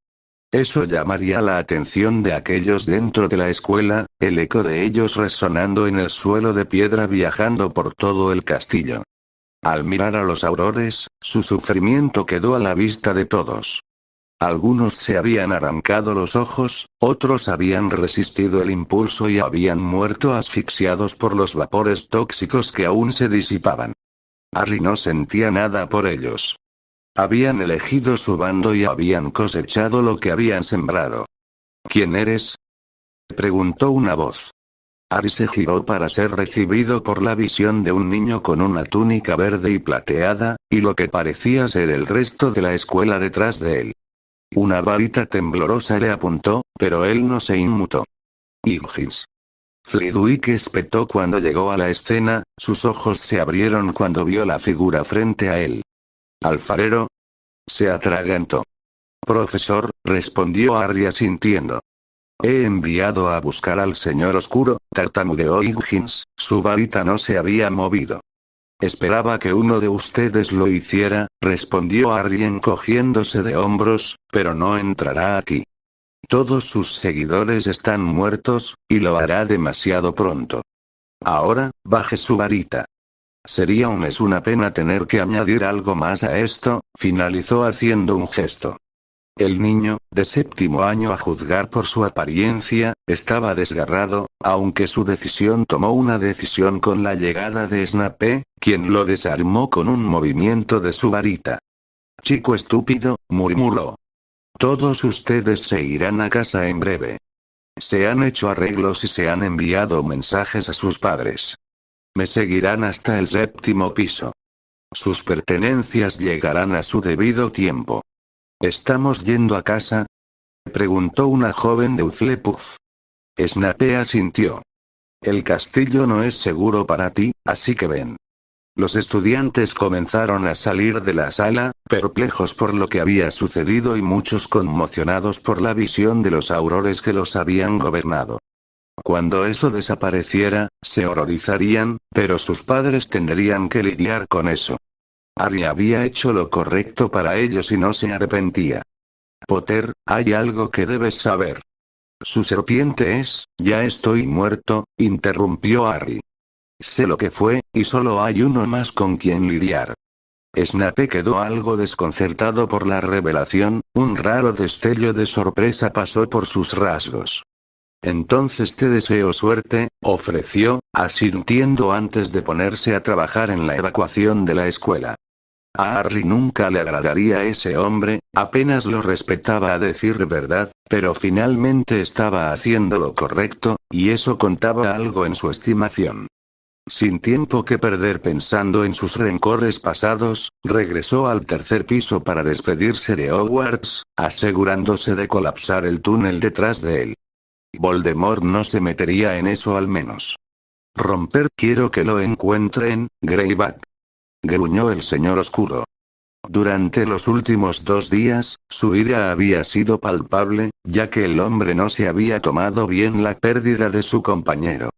Eso llamaría la atención de aquellos dentro de la escuela, el eco de ellos resonando en el suelo de piedra viajando por todo el castillo. Al mirar a los aurores, su sufrimiento quedó a la vista de todos. Algunos se habían arrancado los ojos, otros habían resistido el impulso y habían muerto asfixiados por los vapores tóxicos que aún se disipaban. Harry no sentía nada por ellos. Habían elegido su bando y habían cosechado lo que habían sembrado. ¿Quién eres?, preguntó una voz. Harry se giró para ser recibido por la visión de un niño con una túnica verde y plateada, y lo que parecía ser el resto de la escuela detrás de él. Una varita temblorosa le apuntó, pero él no se inmutó. Higgins. Flitwick espetó cuando llegó a la escena, sus ojos se abrieron cuando vio la figura frente a él. ¿Alfarero? Se atragantó. Profesor, respondió Harry asintiendo. He enviado a buscar al señor oscuro, tartamudeó Higgins, su varita no se había movido. Esperaba que uno de ustedes lo hiciera, respondió Harry encogiéndose de hombros, pero no entrará aquí. Todos sus seguidores están muertos, y lo hará demasiado pronto. Ahora, baje su varita. Sería una pena tener que añadir algo más a esto, finalizó haciendo un gesto. El niño, de séptimo año a juzgar por su apariencia, estaba desgarrado, aunque su decisión tomó una decisión con la llegada de Snape, quien lo desarmó con un movimiento de su varita. Chico estúpido, murmuró. Todos ustedes se irán a casa en breve. Se han hecho arreglos y se han enviado mensajes a sus padres. Me seguirán hasta el séptimo piso. Sus pertenencias llegarán a su debido tiempo. ¿Estamos yendo a casa?, preguntó una joven de Hufflepuff. Snape asintió. El castillo no es seguro para ti, así que ven. Los estudiantes comenzaron a salir de la sala, perplejos por lo que había sucedido y muchos conmocionados por la visión de los aurores que los habían gobernado. Cuando eso desapareciera, se horrorizarían, pero sus padres tendrían que lidiar con eso. Harry había hecho lo correcto para ellos y no se arrepentía. Potter, hay algo que debes saber. Su serpiente es, ya estoy muerto, interrumpió Harry. Sé lo que fue, y solo hay uno más con quien lidiar. Snape quedó algo desconcertado por la revelación, un raro destello de sorpresa pasó por sus rasgos. Entonces te deseo suerte, ofreció, asintiendo antes de ponerse a trabajar en la evacuación de la escuela. A Harry nunca le agradaría ese hombre, apenas lo respetaba a decir verdad, pero finalmente estaba haciendo lo correcto, y eso contaba algo en su estimación. Sin tiempo que perder pensando en sus rencores pasados, regresó al tercer piso para despedirse de Hogwarts, asegurándose de colapsar el túnel detrás de él. Voldemort no se metería en eso al menos. Quiero que lo encuentren, Greyback. Gruñó el señor oscuro. Durante los últimos 2 días, su ira había sido palpable, ya que el hombre no se había tomado bien la pérdida de su compañero.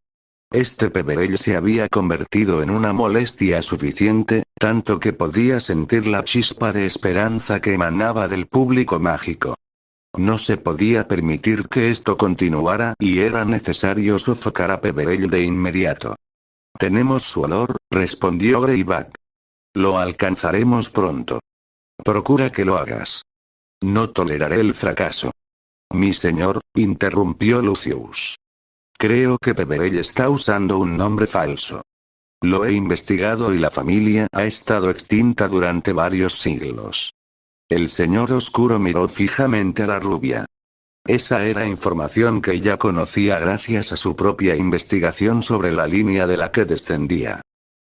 Este Peverell se había convertido en una molestia suficiente, tanto que podía sentir la chispa de esperanza que emanaba del público mágico. No se podía permitir que esto continuara y era necesario sofocar a Peverell de inmediato. Tenemos su olor, respondió Greyback. Lo alcanzaremos pronto. Procura que lo hagas. No toleraré el fracaso. Mi señor, interrumpió Lucius. Creo que Peverell está usando un nombre falso. Lo he investigado y la familia ha estado extinta durante varios siglos. El señor oscuro miró fijamente a la rubia. Esa era información que ya conocía gracias a su propia investigación sobre la línea de la que descendía.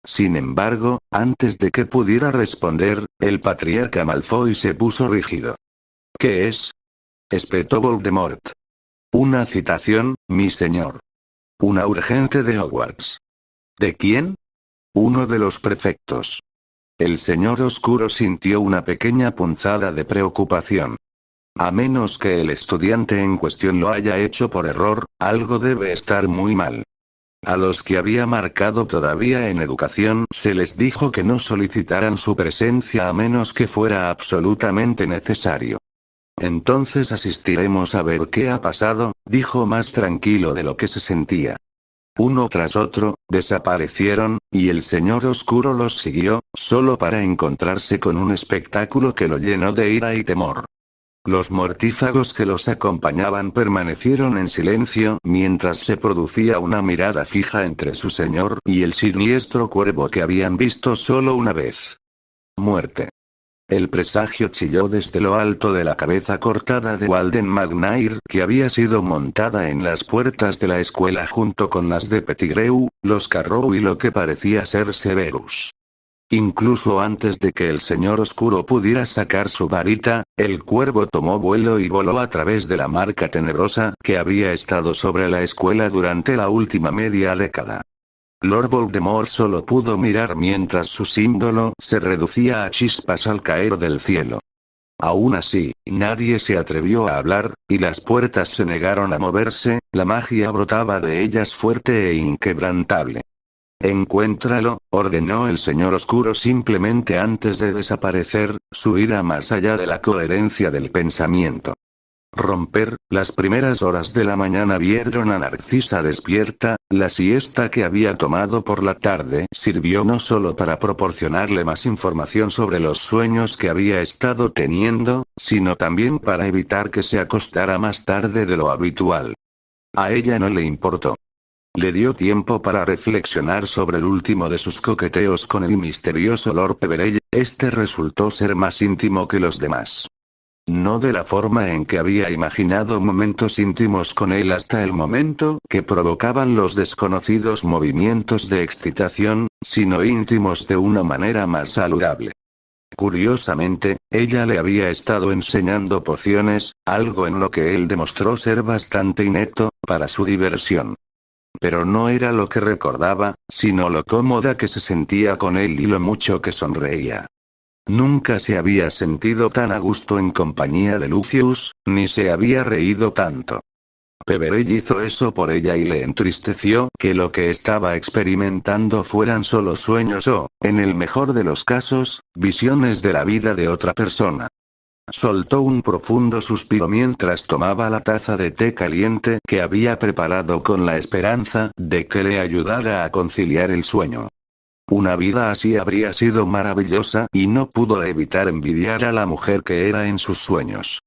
Sin embargo, antes de que pudiera responder, el patriarca Malfoy se puso rígido. ¿Qué es?, espetó Voldemort. Una citación, mi señor. Una urgente de Hogwarts. ¿De quién? Uno de los prefectos. El señor oscuro sintió una pequeña punzada de preocupación. A menos que el estudiante en cuestión lo haya hecho por error, algo debe estar muy mal. A los que había marcado todavía en educación se les dijo que no solicitaran su presencia a menos que fuera absolutamente necesario. Entonces asistiremos a ver qué ha pasado, dijo más tranquilo de lo que se sentía. Uno tras otro, desaparecieron, y el señor oscuro los siguió, solo para encontrarse con un espectáculo que lo llenó de ira y temor. Los mortífagos que los acompañaban permanecieron en silencio mientras se producía una mirada fija entre su señor y el siniestro cuervo que habían visto solo una vez. Muerte. El presagio chilló desde lo alto de la cabeza cortada de Walden McNair, que había sido montada en las puertas de la escuela junto con las de Pettigrew, los Carrow y lo que parecía ser Severus. Incluso antes de que el señor oscuro pudiera sacar su varita, el cuervo tomó vuelo y voló a través de la marca tenebrosa que había estado sobre la escuela durante la última media década. Lord Voldemort solo pudo mirar mientras su símbolo se reducía a chispas al caer del cielo. Aún así, nadie se atrevió a hablar, y las puertas se negaron a moverse, la magia brotaba de ellas fuerte e inquebrantable. Encuéntralo, ordenó el señor oscuro simplemente antes de desaparecer, su ira más allá de la coherencia del pensamiento. Romper, las primeras horas de la mañana vieron a Narcisa despierta, la siesta que había tomado por la tarde sirvió no solo para proporcionarle más información sobre los sueños que había estado teniendo, sino también para evitar que se acostara más tarde de lo habitual. A ella no le importó. Le dio tiempo para reflexionar sobre el último de sus coqueteos con el misterioso Lord Peverell, este resultó ser más íntimo que los demás. No de la forma en que había imaginado momentos íntimos con él hasta el momento que provocaban los desconocidos movimientos de excitación, sino íntimos de una manera más saludable. Curiosamente, ella le había estado enseñando pociones, algo en lo que él demostró ser bastante inepto, para su diversión. Pero no era lo que recordaba, sino lo cómoda que se sentía con él y lo mucho que sonreía. Nunca se había sentido tan a gusto en compañía de Lucius, ni se había reído tanto. Peverell hizo eso por ella y le entristeció que lo que estaba experimentando fueran solo sueños o, en el mejor de los casos, visiones de la vida de otra persona. Soltó un profundo suspiro mientras tomaba la taza de té caliente que había preparado con la esperanza de que le ayudara a conciliar el sueño. Una vida así habría sido maravillosa y no pudo evitar envidiar a la mujer que era en sus sueños.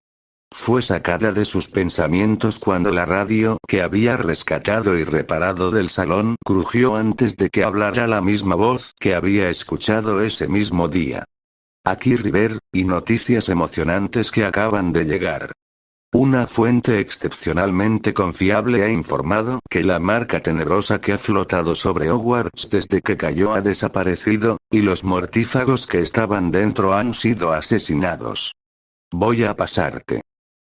Fue sacada de sus pensamientos cuando la radio que había rescatado y reparado del salón crujió antes de que hablara la misma voz que había escuchado ese mismo día. Aquí River, y noticias emocionantes que acaban de llegar. Una fuente excepcionalmente confiable ha informado que la marca tenebrosa que ha flotado sobre Hogwarts desde que cayó ha desaparecido, y los mortífagos que estaban dentro han sido asesinados. Voy a pasarte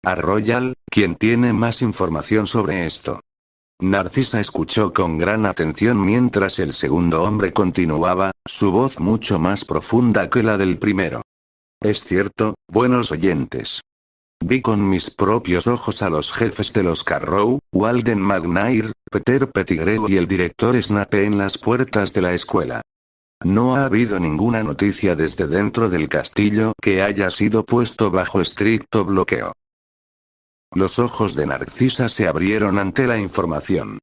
a Royal, quien tiene más información sobre esto. Narcisa escuchó con gran atención mientras el segundo hombre continuaba, su voz mucho más profunda que la del primero. Es cierto, buenos oyentes. Vi con mis propios ojos a los jefes de los Carrow, Walden McNair, Peter Pettigrew y el director Snape en las puertas de la escuela. No ha habido ninguna noticia desde dentro del castillo que haya sido puesto bajo estricto bloqueo. Los ojos de Narcisa se abrieron ante la información.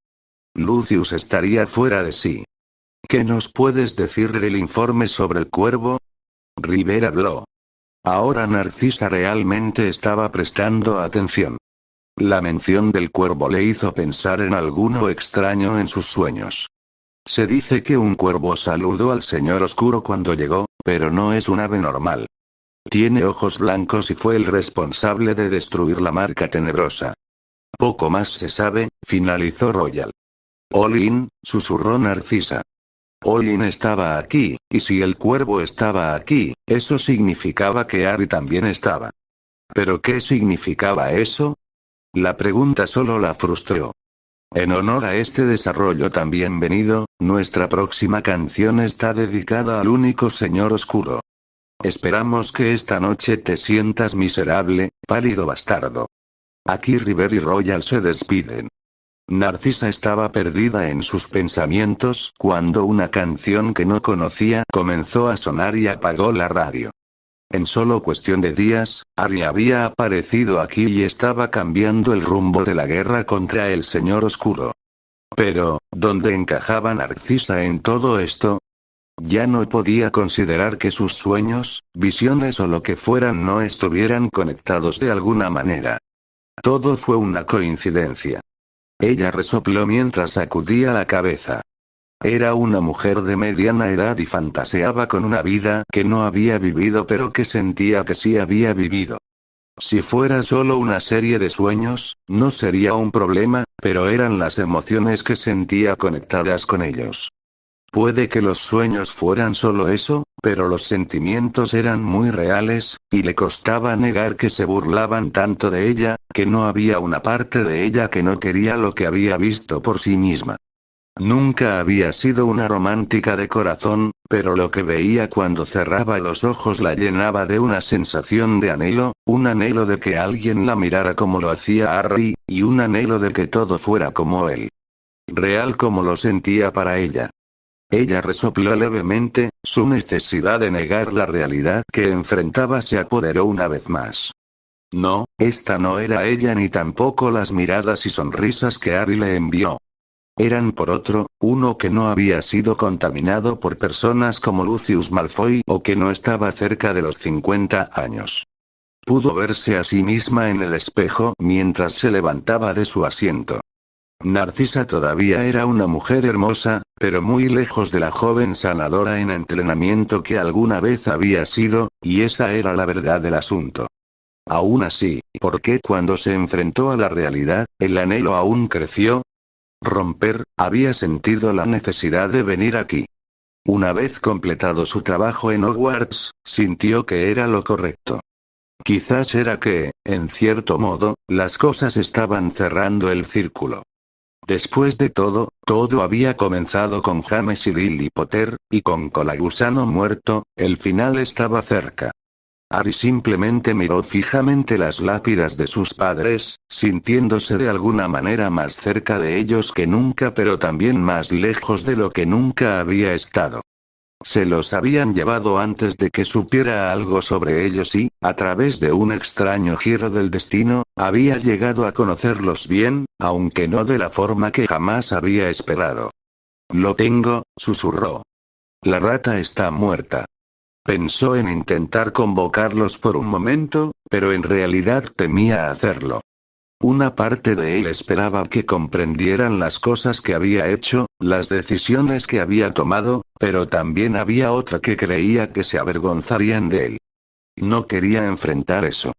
Lucius estaría fuera de sí. ¿Qué nos puedes decir del informe sobre el cuervo? River habló. Ahora Narcisa realmente estaba prestando atención. La mención del cuervo le hizo pensar en alguno extraño en sus sueños. Se dice que un cuervo saludó al señor oscuro cuando llegó, pero no es un ave normal. Tiene ojos blancos y fue el responsable de destruir la marca tenebrosa. Poco más se sabe, finalizó Royal. Olin, susurró Narcisa. Olin estaba aquí, y si el cuervo estaba aquí, eso significaba que Harry también estaba. ¿Pero qué significaba eso? La pregunta solo la frustró. En honor a este desarrollo tan bienvenido, nuestra próxima canción está dedicada al único señor oscuro. Esperamos que esta noche te sientas miserable, pálido bastardo. Aquí River y Royal se despiden. Narcisa estaba perdida en sus pensamientos cuando una canción que no conocía comenzó a sonar y apagó la radio. En solo cuestión de días, Harry había aparecido aquí y estaba cambiando el rumbo de la guerra contra el Señor Oscuro. Pero, ¿dónde encajaba Narcisa en todo esto? Ya no podía considerar que sus sueños, visiones o lo que fueran no estuvieran conectados de alguna manera. Todo fue una coincidencia. Ella resopló mientras sacudía la cabeza. Era una mujer de mediana edad y fantaseaba con una vida que no había vivido pero que sentía que sí había vivido. Si fuera solo una serie de sueños, no sería un problema, pero eran las emociones que sentía conectadas con ellos. Puede que los sueños fueran solo eso, pero los sentimientos eran muy reales, y le costaba negar que se burlaban tanto de ella, que no había una parte de ella que no quería lo que había visto por sí misma. Nunca había sido una romántica de corazón, pero lo que veía cuando cerraba los ojos la llenaba de una sensación de anhelo, un anhelo de que alguien la mirara como lo hacía Harry, y un anhelo de que todo fuera como él. Real como lo sentía para ella. Ella resopló levemente, su necesidad de negar la realidad que enfrentaba se apoderó una vez más. No, esta no era ella ni tampoco las miradas y sonrisas que Harry le envió. Eran por otro, uno que no había sido contaminado por personas como Lucius Malfoy o que no estaba cerca de los 50 años. Pudo verse a sí misma en el espejo mientras se levantaba de su asiento. Narcisa todavía era una mujer hermosa, pero muy lejos de la joven sanadora en entrenamiento que alguna vez había sido, y esa era la verdad del asunto. Aún así, ¿por qué cuando se enfrentó a la realidad, el anhelo aún creció? Había sentido la necesidad de venir aquí. Una vez completado su trabajo en Hogwarts, sintió que era lo correcto. Quizás era que, en cierto modo, las cosas estaban cerrando el círculo. Después de todo, todo había comenzado con James y Lily Potter, y con Colagusano muerto, el final estaba cerca. Harry simplemente miró fijamente las lápidas de sus padres, sintiéndose de alguna manera más cerca de ellos que nunca pero también más lejos de lo que nunca había estado. Se los habían llevado antes de que supiera algo sobre ellos y, a través de un extraño giro del destino, había llegado a conocerlos bien, aunque no de la forma que jamás había esperado. Lo tengo, susurró. La rata está muerta. Pensó en intentar convocarlos por un momento, pero en realidad temía hacerlo. Una parte de él esperaba que comprendieran las cosas que había hecho, las decisiones que había tomado, pero también había otra que creía que se avergonzarían de él. No quería enfrentar eso.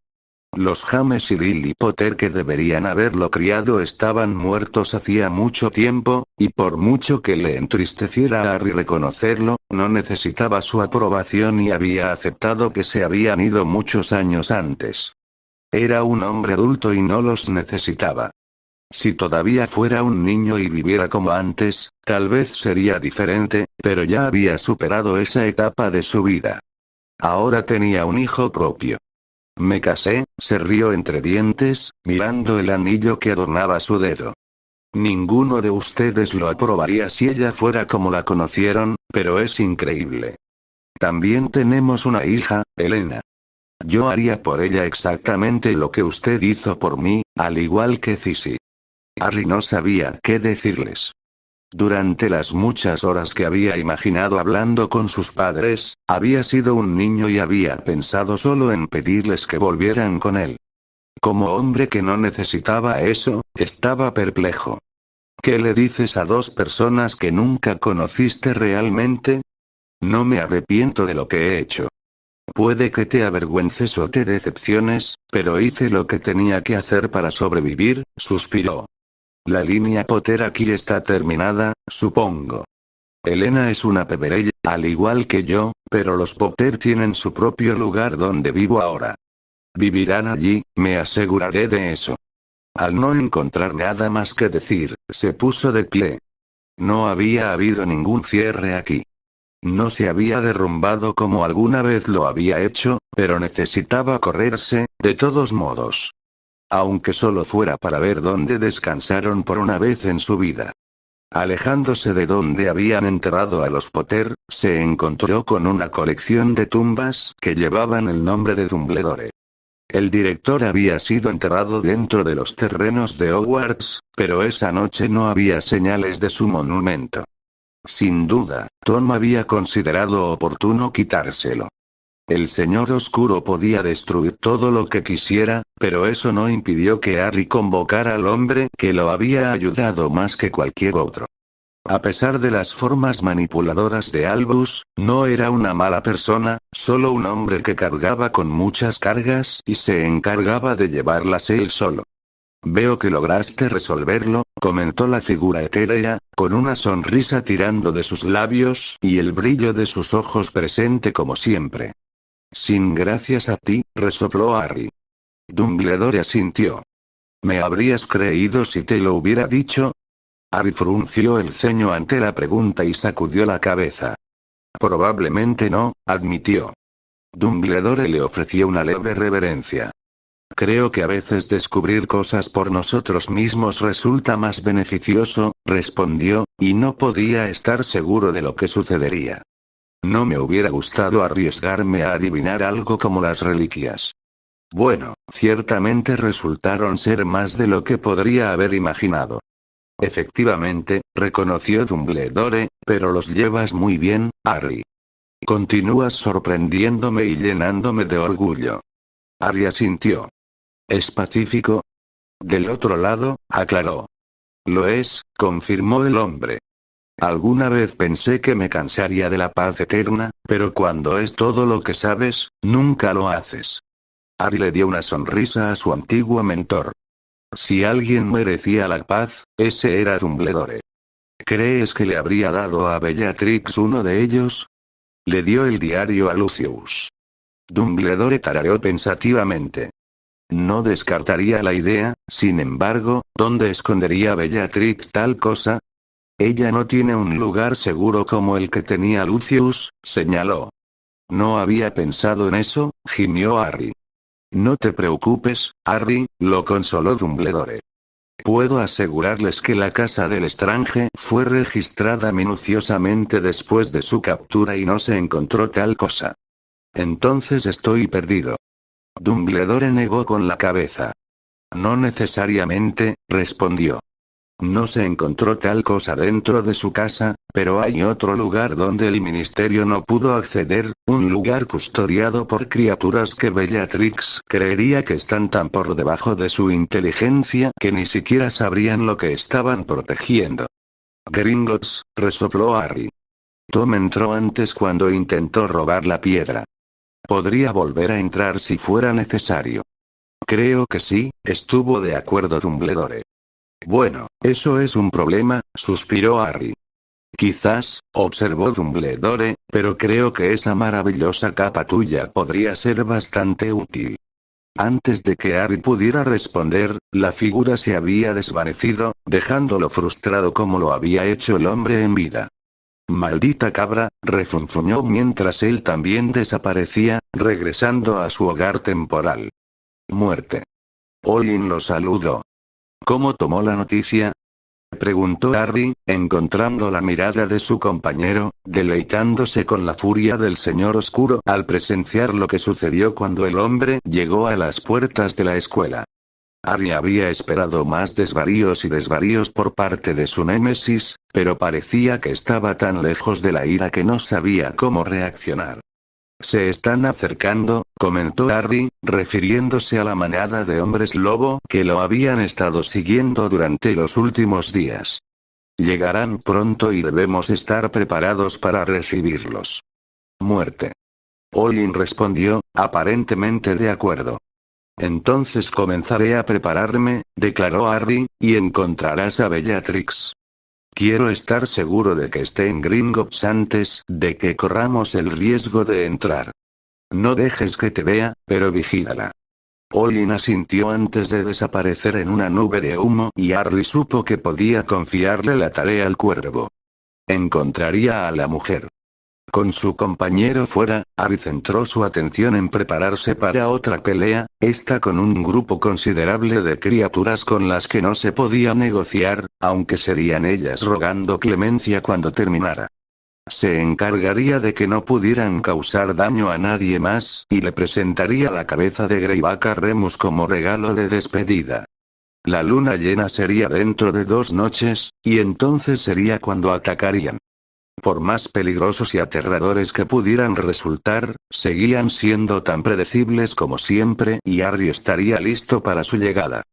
Los James y Lily Potter que deberían haberlo criado estaban muertos hacía mucho tiempo, y por mucho que le entristeciera a Harry reconocerlo, no necesitaba su aprobación y había aceptado que se habían ido muchos años antes. Era un hombre adulto y no los necesitaba. Si todavía fuera un niño y viviera como antes, tal vez sería diferente, pero ya había superado esa etapa de su vida. Ahora tenía un hijo propio. Me casé, se rió entre dientes, mirando el anillo que adornaba su dedo. Ninguno de ustedes lo aprobaría si ella fuera como la conocieron, pero es increíble. También tenemos una hija, Elena. Yo haría por ella exactamente lo que usted hizo por mí, al igual que Cissy. Harry no sabía qué decirles. Durante las muchas horas que había imaginado hablando con sus padres, había sido un niño y había pensado solo en pedirles que volvieran con él. Como hombre que no necesitaba eso, estaba perplejo. ¿Qué le dices a dos personas que nunca conociste realmente? No me arrepiento de lo que he hecho. Puede que te avergüences o te decepciones, pero hice lo que tenía que hacer para sobrevivir, suspiró. La línea Potter aquí está terminada, supongo. Elena es una Peverell, al igual que yo, pero los Potter tienen su propio lugar donde vivo ahora. Vivirán allí, me aseguraré de eso. Al no encontrar nada más que decir, se puso de pie. No había habido ningún cierre aquí. No se había derrumbado como alguna vez lo había hecho, pero necesitaba correrse, de todos modos. Aunque solo fuera para ver dónde descansaron por una vez en su vida. Alejándose de donde habían enterrado a los Potter, se encontró con una colección de tumbas que llevaban el nombre de Dumbledore. El director había sido enterrado dentro de los terrenos de Hogwarts, pero esa noche no había señales de su monumento. Sin duda, Tom había considerado oportuno quitárselo. El Señor Oscuro podía destruir todo lo que quisiera, pero eso no impidió que Harry convocara al hombre que lo había ayudado más que cualquier otro. A pesar de las formas manipuladoras de Albus, no era una mala persona, solo un hombre que cargaba con muchas cargas y se encargaba de llevarlas él solo. Veo que lograste resolverlo, comentó la figura etérea, con una sonrisa tirando de sus labios y el brillo de sus ojos presente como siempre. Sin gracias a ti, resopló Harry. Dumbledore asintió. ¿Me habrías creído si te lo hubiera dicho? Harry frunció el ceño ante la pregunta y sacudió la cabeza. Probablemente no, admitió. Dumbledore le ofreció una leve reverencia. Creo que a veces descubrir cosas por nosotros mismos resulta más beneficioso, respondió, y no podía estar seguro de lo que sucedería. No me hubiera gustado arriesgarme a adivinar algo como las reliquias. Bueno, ciertamente resultaron ser más de lo que podría haber imaginado. Efectivamente, reconoció Dumbledore, pero los llevas muy bien, Harry. Continúas sorprendiéndome y llenándome de orgullo. Harry asintió. ¿Es pacífico? Del otro lado, aclaró. Lo es, confirmó el hombre. Alguna vez pensé que me cansaría de la paz eterna, pero cuando es todo lo que sabes, nunca lo haces. Harry le dio una sonrisa a su antiguo mentor. Si alguien merecía la paz, ese era Dumbledore. ¿Crees que le habría dado a Bellatrix uno de ellos? Le dio el diario a Lucius. Dumbledore tarareó pensativamente. No descartaría la idea, sin embargo, ¿dónde escondería Bellatrix tal cosa? Ella no tiene un lugar seguro como el que tenía Lucius, señaló. No había pensado en eso, gimió Harry. No te preocupes, Harry, lo consoló Dumbledore. Puedo asegurarles que la casa del Estrange fue registrada minuciosamente después de su captura y no se encontró tal cosa. Entonces estoy perdido. Dumbledore negó con la cabeza. No necesariamente, respondió. No se encontró tal cosa dentro de su casa, pero hay otro lugar donde el ministerio no pudo acceder, un lugar custodiado por criaturas que Bellatrix creería que están tan por debajo de su inteligencia que ni siquiera sabrían lo que estaban protegiendo. Gringotts, resopló Harry. Tom entró antes cuando intentó robar la piedra. Podría volver a entrar si fuera necesario. Creo que sí, estuvo de acuerdo Dumbledore. Bueno, eso es un problema, suspiró Harry. Quizás, observó Dumbledore, pero creo que esa maravillosa capa tuya podría ser bastante útil. Antes de que Harry pudiera responder, la figura se había desvanecido, dejándolo frustrado como lo había hecho el hombre en vida. Maldita cabra, refunfuñó mientras él también desaparecía, regresando a su hogar temporal. Muerte. Olin lo saludó. ¿Cómo tomó la noticia? Preguntó Harry, encontrando la mirada de su compañero, deleitándose con la furia del Señor Oscuro al presenciar lo que sucedió cuando el hombre llegó a las puertas de la escuela. Harry había esperado más desvaríos y desvaríos por parte de su némesis, pero parecía que estaba tan lejos de la ira que no sabía cómo reaccionar. Se están acercando, comentó Harry, refiriéndose a la manada de hombres lobo que lo habían estado siguiendo durante los últimos días. Llegarán pronto y debemos estar preparados para recibirlos. Muerte. Olin respondió, aparentemente de acuerdo. Entonces comenzaré a prepararme, declaró Harry, y encontrarás a Bellatrix. Quiero estar seguro de que esté en Gringotts antes de que corramos el riesgo de entrar. No dejes que te vea, pero vigílala. Olin asintió antes de desaparecer en una nube de humo y Harry supo que podía confiarle la tarea al cuervo. Encontraría a la mujer. Con su compañero fuera, Harry centró su atención en prepararse para otra pelea, esta con un grupo considerable de criaturas con las que no se podía negociar, aunque serían ellas rogando clemencia cuando terminara. Se encargaría de que no pudieran causar daño a nadie más, y le presentaría la cabeza de Greyback a Remus como regalo de despedida. La luna llena sería dentro de 2 noches, y entonces sería cuando atacarían. Por más peligrosos y aterradores que pudieran resultar, seguían siendo tan predecibles como siempre y Harry estaría listo para su llegada.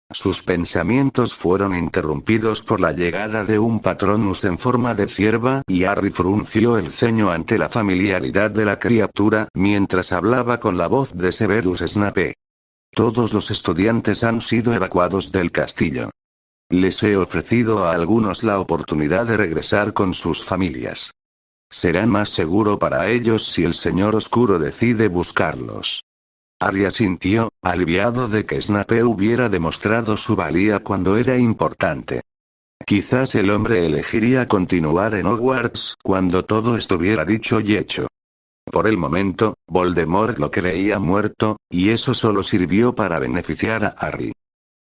Sus pensamientos fueron interrumpidos por la llegada de un Patronus en forma de cierva y Harry frunció el ceño ante la familiaridad de la criatura mientras hablaba con la voz de Severus Snape. Todos los estudiantes han sido evacuados del castillo. Les he ofrecido a algunos la oportunidad de regresar con sus familias. Será más seguro para ellos si el Señor Oscuro decide buscarlos. Harry asintió, aliviado de que Snape hubiera demostrado su valía cuando era importante. Quizás el hombre elegiría continuar en Hogwarts cuando todo estuviera dicho y hecho. Por el momento, Voldemort lo creía muerto, y eso solo sirvió para beneficiar a Harry.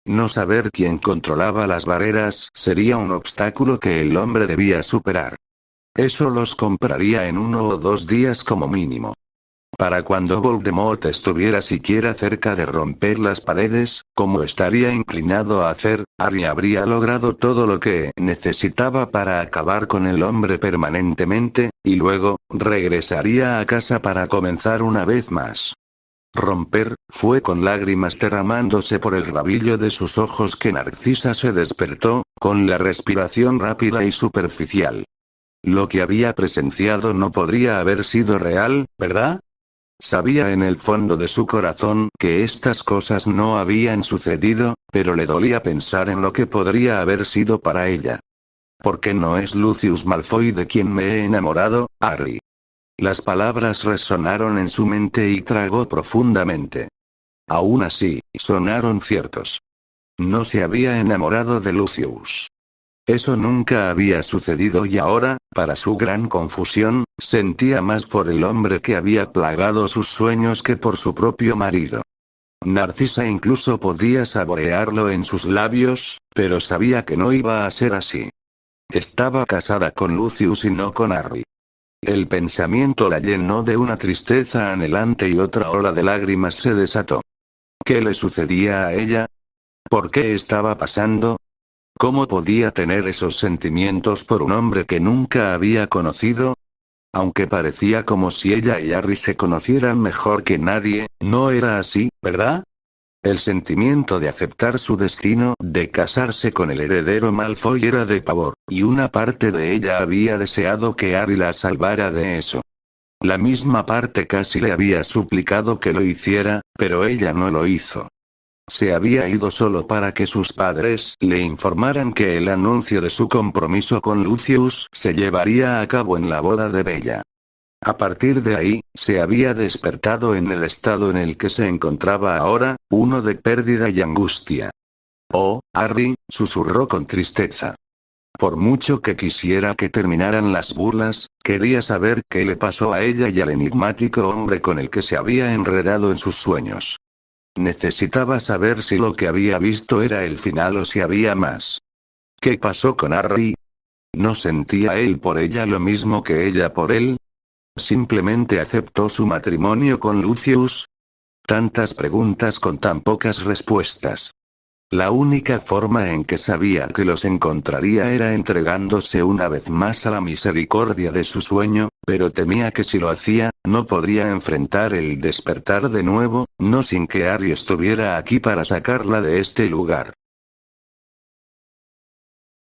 No saber quién controlaba las barreras sería un obstáculo que el hombre debía superar. Eso los compraría en 1 o 2 días como mínimo. Para cuando Voldemort estuviera siquiera cerca de romper las paredes, como estaría inclinado a hacer, Harry habría logrado todo lo que necesitaba para acabar con el hombre permanentemente, y luego, regresaría a casa para comenzar una vez más. Romper, fue con lágrimas derramándose por el rabillo de sus ojos que Narcisa se despertó, con la respiración rápida y superficial. Lo que había presenciado no podría haber sido real, ¿verdad? Sabía en el fondo de su corazón que estas cosas no habían sucedido, pero le dolía pensar en lo que podría haber sido para ella. ¿Por qué no es Lucius Malfoy de quien me he enamorado, Harry? Las palabras resonaron en su mente y tragó profundamente. Aún así, sonaron ciertos. No se había enamorado de Lucius. Eso nunca había sucedido y ahora, para su gran confusión, sentía más por el hombre que había plagado sus sueños que por su propio marido. Narcisa incluso podía saborearlo en sus labios, pero sabía que no iba a ser así. Estaba casada con Lucius y no con Harry. El pensamiento la llenó de una tristeza anhelante y otra ola de lágrimas se desató. ¿Qué le sucedía a ella? ¿Por qué estaba pasando? ¿Cómo podía tener esos sentimientos por un hombre que nunca había conocido? Aunque parecía como si ella y Harry se conocieran mejor que nadie, no era así, ¿verdad? El sentimiento de aceptar su destino, de casarse con el heredero Malfoy era de pavor, y una parte de ella había deseado que Harry la salvara de eso. La misma parte casi le había suplicado que lo hiciera, pero ella no lo hizo. Se había ido solo para que sus padres le informaran que el anuncio de su compromiso con Lucius se llevaría a cabo en la boda de Bella. A partir de ahí, se había despertado en el estado en el que se encontraba ahora, uno de pérdida y angustia. «Oh, Harry», susurró con tristeza. Por mucho que quisiera que terminaran las burlas, quería saber qué le pasó a ella y al enigmático hombre con el que se había enredado en sus sueños. Necesitaba saber si lo que había visto era el final o si había más. ¿Qué pasó con Harry? ¿No sentía él por ella lo mismo que ella por él? ¿Simplemente aceptó su matrimonio con Lucius? Tantas preguntas con tan pocas respuestas. La única forma en que sabía que los encontraría era entregándose una vez más a la misericordia de su sueño, pero temía que si lo hacía, no podría enfrentar el despertar de nuevo, no sin que Harry estuviera aquí para sacarla de este lugar.